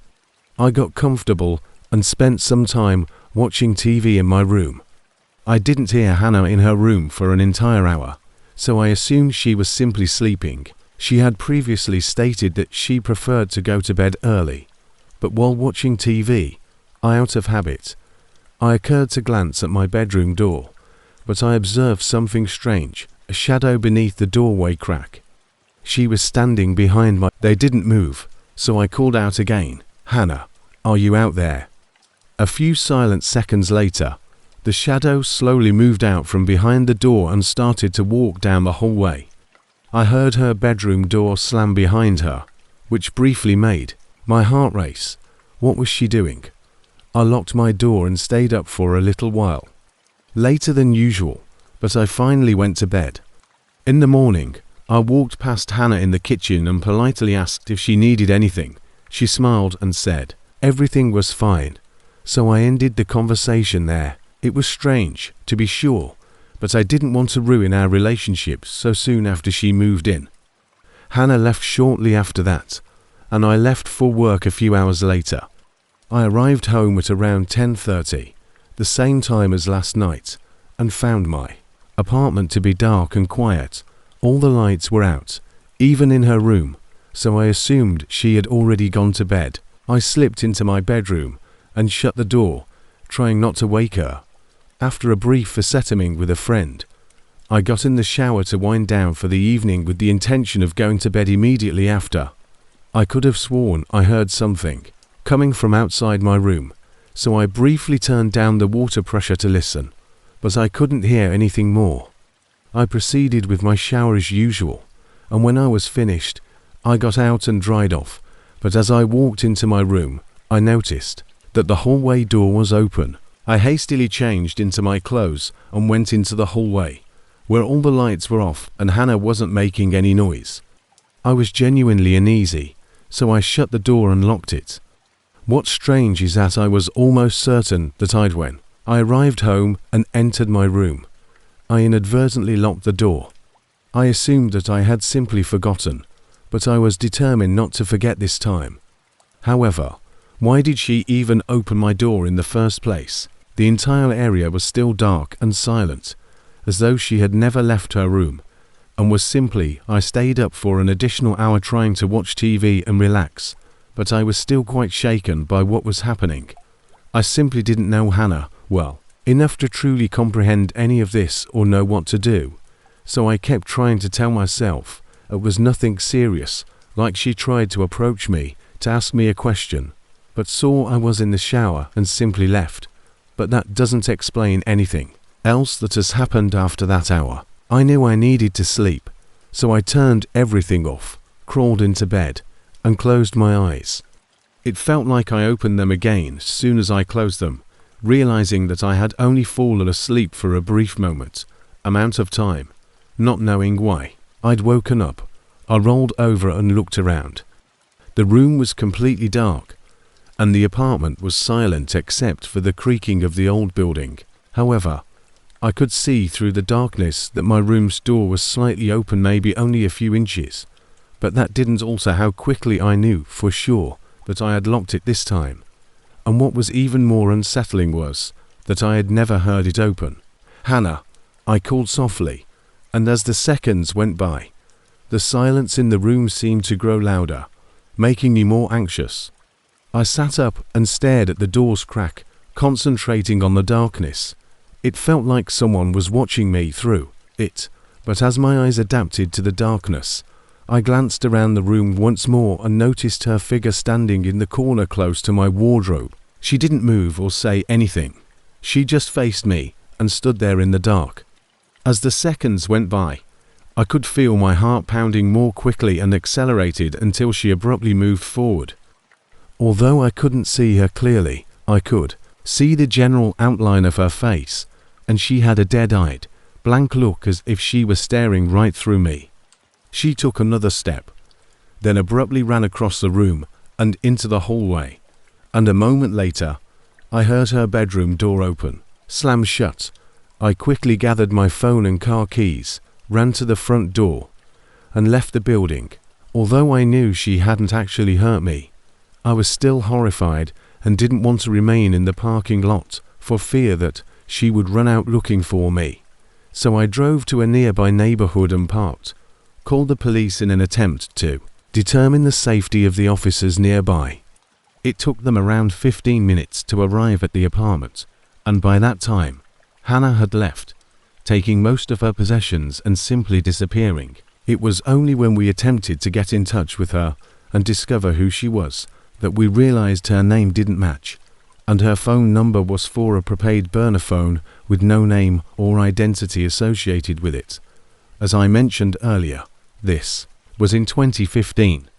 A: I got comfortable and spent some time watching TV in my room. I didn't hear Hannah in her room for an entire hour, so I assumed she was simply sleeping. She had previously stated that she preferred to go to bed early, but while watching TV, out of habit, I occurred to glance at my bedroom door, but I observed something strange, a shadow beneath the doorway crack. She was standing behind my... They didn't move, so I called out again, "Hannah, are you out there?" A few silent seconds later, the shadow slowly moved out from behind the door and started to walk down the hallway. I heard her bedroom door slam behind her, which briefly made my heart race. What was she doing? I locked my door and stayed up for a little while. Later than usual, but I finally went to bed. In the morning, I walked past Hannah in the kitchen and politely asked if she needed anything. She smiled and said everything was fine, so I ended the conversation there. It was strange, to be sure, but I didn't want to ruin our relationship so soon after she moved in. Hannah left shortly after that, and I left for work a few hours later. I arrived home at around 10:30, the same time as last night, and found my apartment to be dark and quiet. All the lights were out, even in her room, so I assumed she had already gone to bed. I slipped into my bedroom and shut the door, trying not to wake her. After a brief FaceTiming with a friend, I got in the shower to wind down for the evening with the intention of going to bed immediately after. I could have sworn I heard something coming from outside my room, so I briefly turned down the water pressure to listen, but I couldn't hear anything more. I proceeded with my shower as usual, and when I was finished, I got out and dried off, but as I walked into my room, I noticed that the hallway door was open. I hastily changed into my clothes and went into the hallway, where all the lights were off and Hannah wasn't making any noise. I was genuinely uneasy, so I shut the door and locked it. What's strange is that I was almost certain that when I arrived home and entered my room, I inadvertently locked the door. I assumed that I had simply forgotten, but I was determined not to forget this time. However, why did she even open my door in the first place? The entire area was still dark and silent, as though she had never left her room, and was simply I stayed up for an additional hour trying to watch TV and relax, but I was still quite shaken by what was happening. I simply didn't know Hannah well enough to truly comprehend any of this or know what to do, so I kept trying to tell myself it was nothing serious, like she tried to approach me to ask me a question, but saw I was in the shower and simply left. But that doesn't explain anything else that has happened after that hour. I knew I needed to sleep, so I turned everything off, crawled into bed, and closed my eyes. It felt like I opened them again as soon as I closed them, realizing that I had only fallen asleep for a brief amount of time, not knowing why. I'd woken up. I rolled over and looked around. The room was completely dark, and the apartment was silent except for the creaking of the old building. However, I could see through the darkness that my room's door was slightly open, maybe only a few inches, but that didn't alter how quickly I knew for sure that I had locked it this time. And what was even more unsettling was that I had never heard it open. "Hannah," I called softly, and as the seconds went by, the silence in the room seemed to grow louder, making me more anxious. I sat up and stared at the door's crack, concentrating on the darkness. It felt like someone was watching me through it, but as my eyes adapted to the darkness, I glanced around the room once more and noticed her figure standing in the corner close to my wardrobe. She didn't move or say anything. She just faced me and stood there in the dark. As the seconds went by, I could feel my heart pounding more quickly and accelerated until she abruptly moved forward. Although I couldn't see her clearly, I could see the general outline of her face, and she had a dead-eyed, blank look as if she was staring right through me. She took another step, then abruptly ran across the room and into the hallway, and a moment later, I heard her bedroom door open, slam shut. I quickly gathered my phone and car keys, ran to the front door, and left the building. Although I knew she hadn't actually hurt me, I was still horrified and didn't want to remain in the parking lot for fear that she would run out looking for me. So I drove to a nearby neighborhood and parked, called the police in an attempt to determine the safety of the officers nearby. It took them around 15 minutes to arrive at the apartment, and by that time, Hannah had left, taking most of her possessions and simply disappearing. It was only when we attempted to get in touch with her and discover who she was that we realized her name didn't match, and her phone number was for a prepaid burner phone with no name or identity associated with it. As I mentioned earlier, this was in 2015,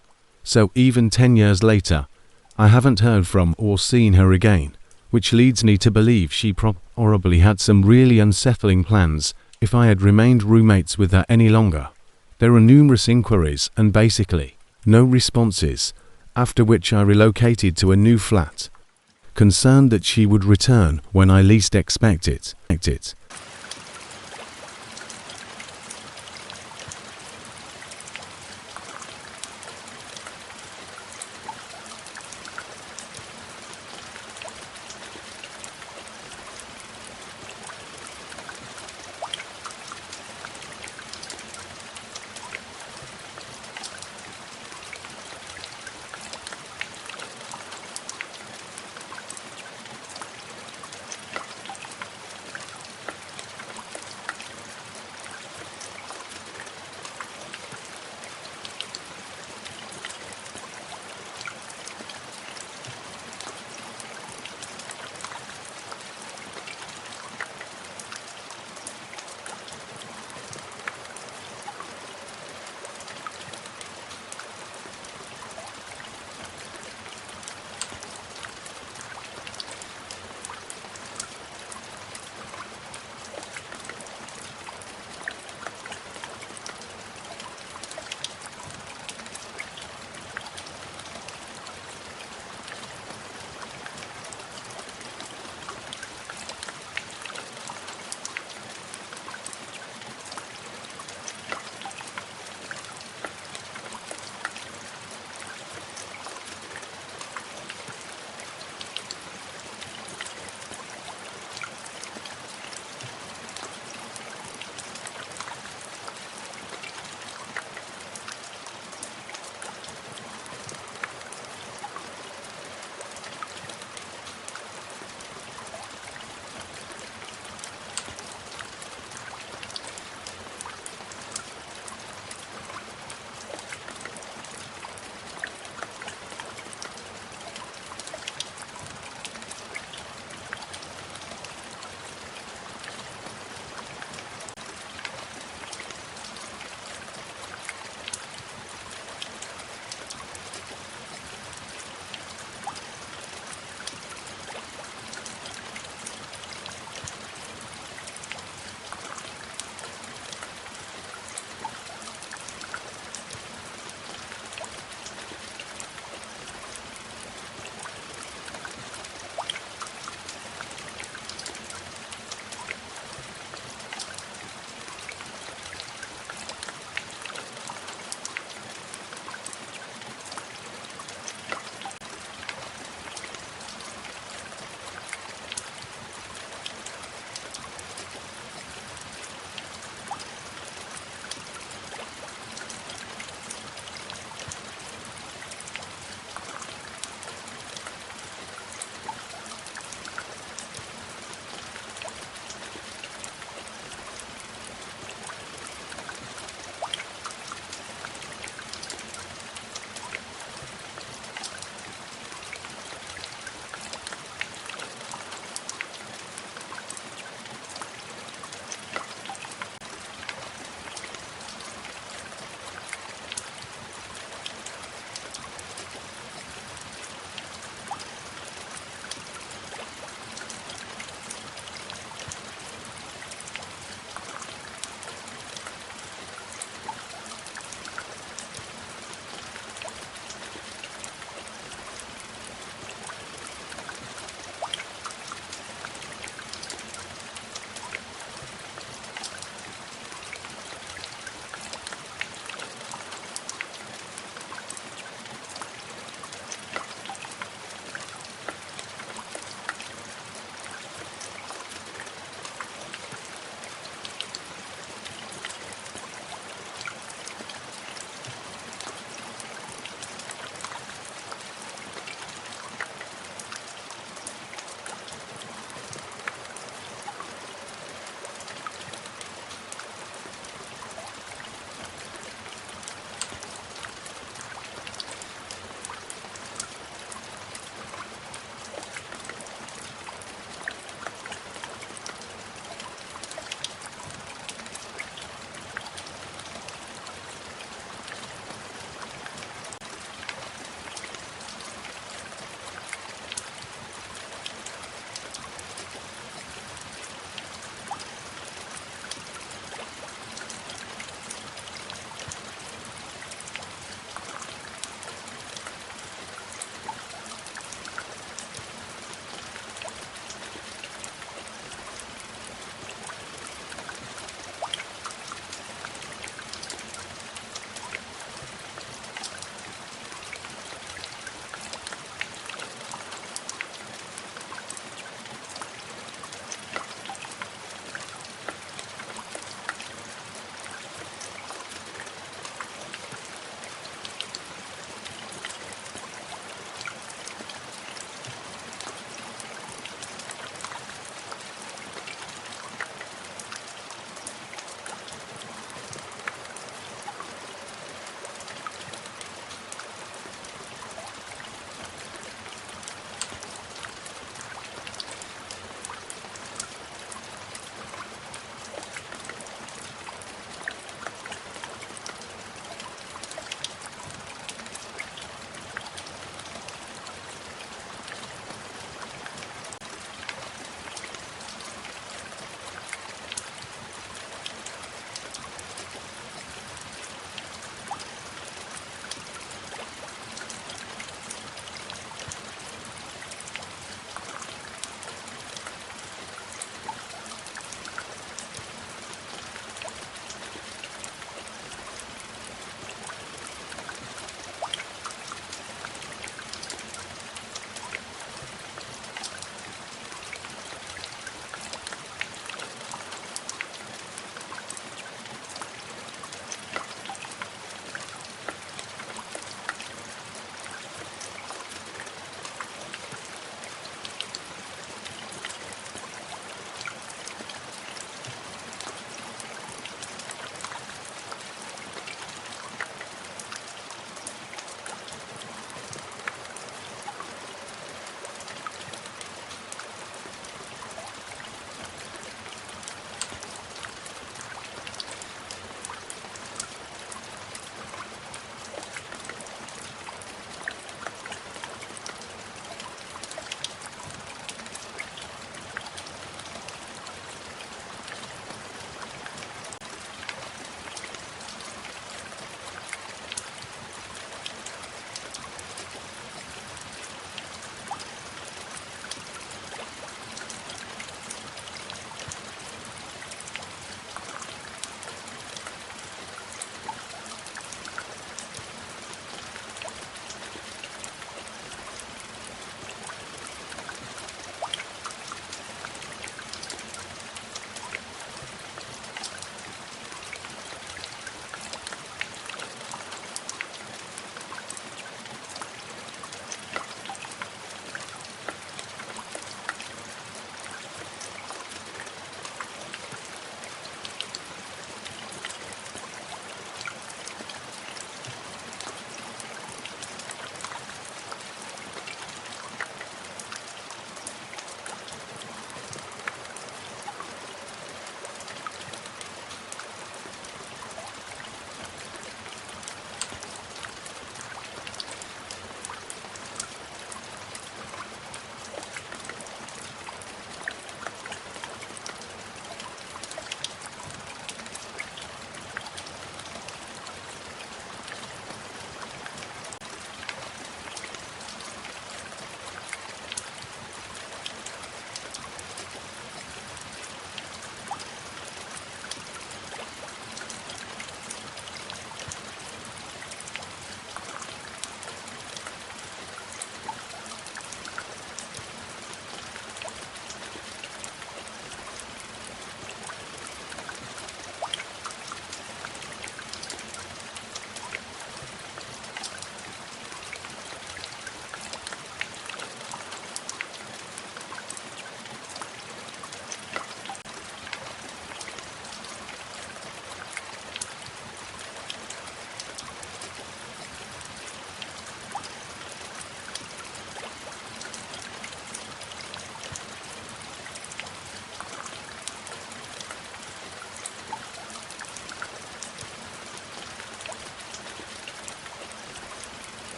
A: so even 10 years later, I haven't heard from or seen her again, which leads me to believe she probably had some really unsettling plans if I had remained roommates with her any longer. There are numerous inquiries and basically no responses, after which I relocated to a new flat, concerned that she would return when I least expect it.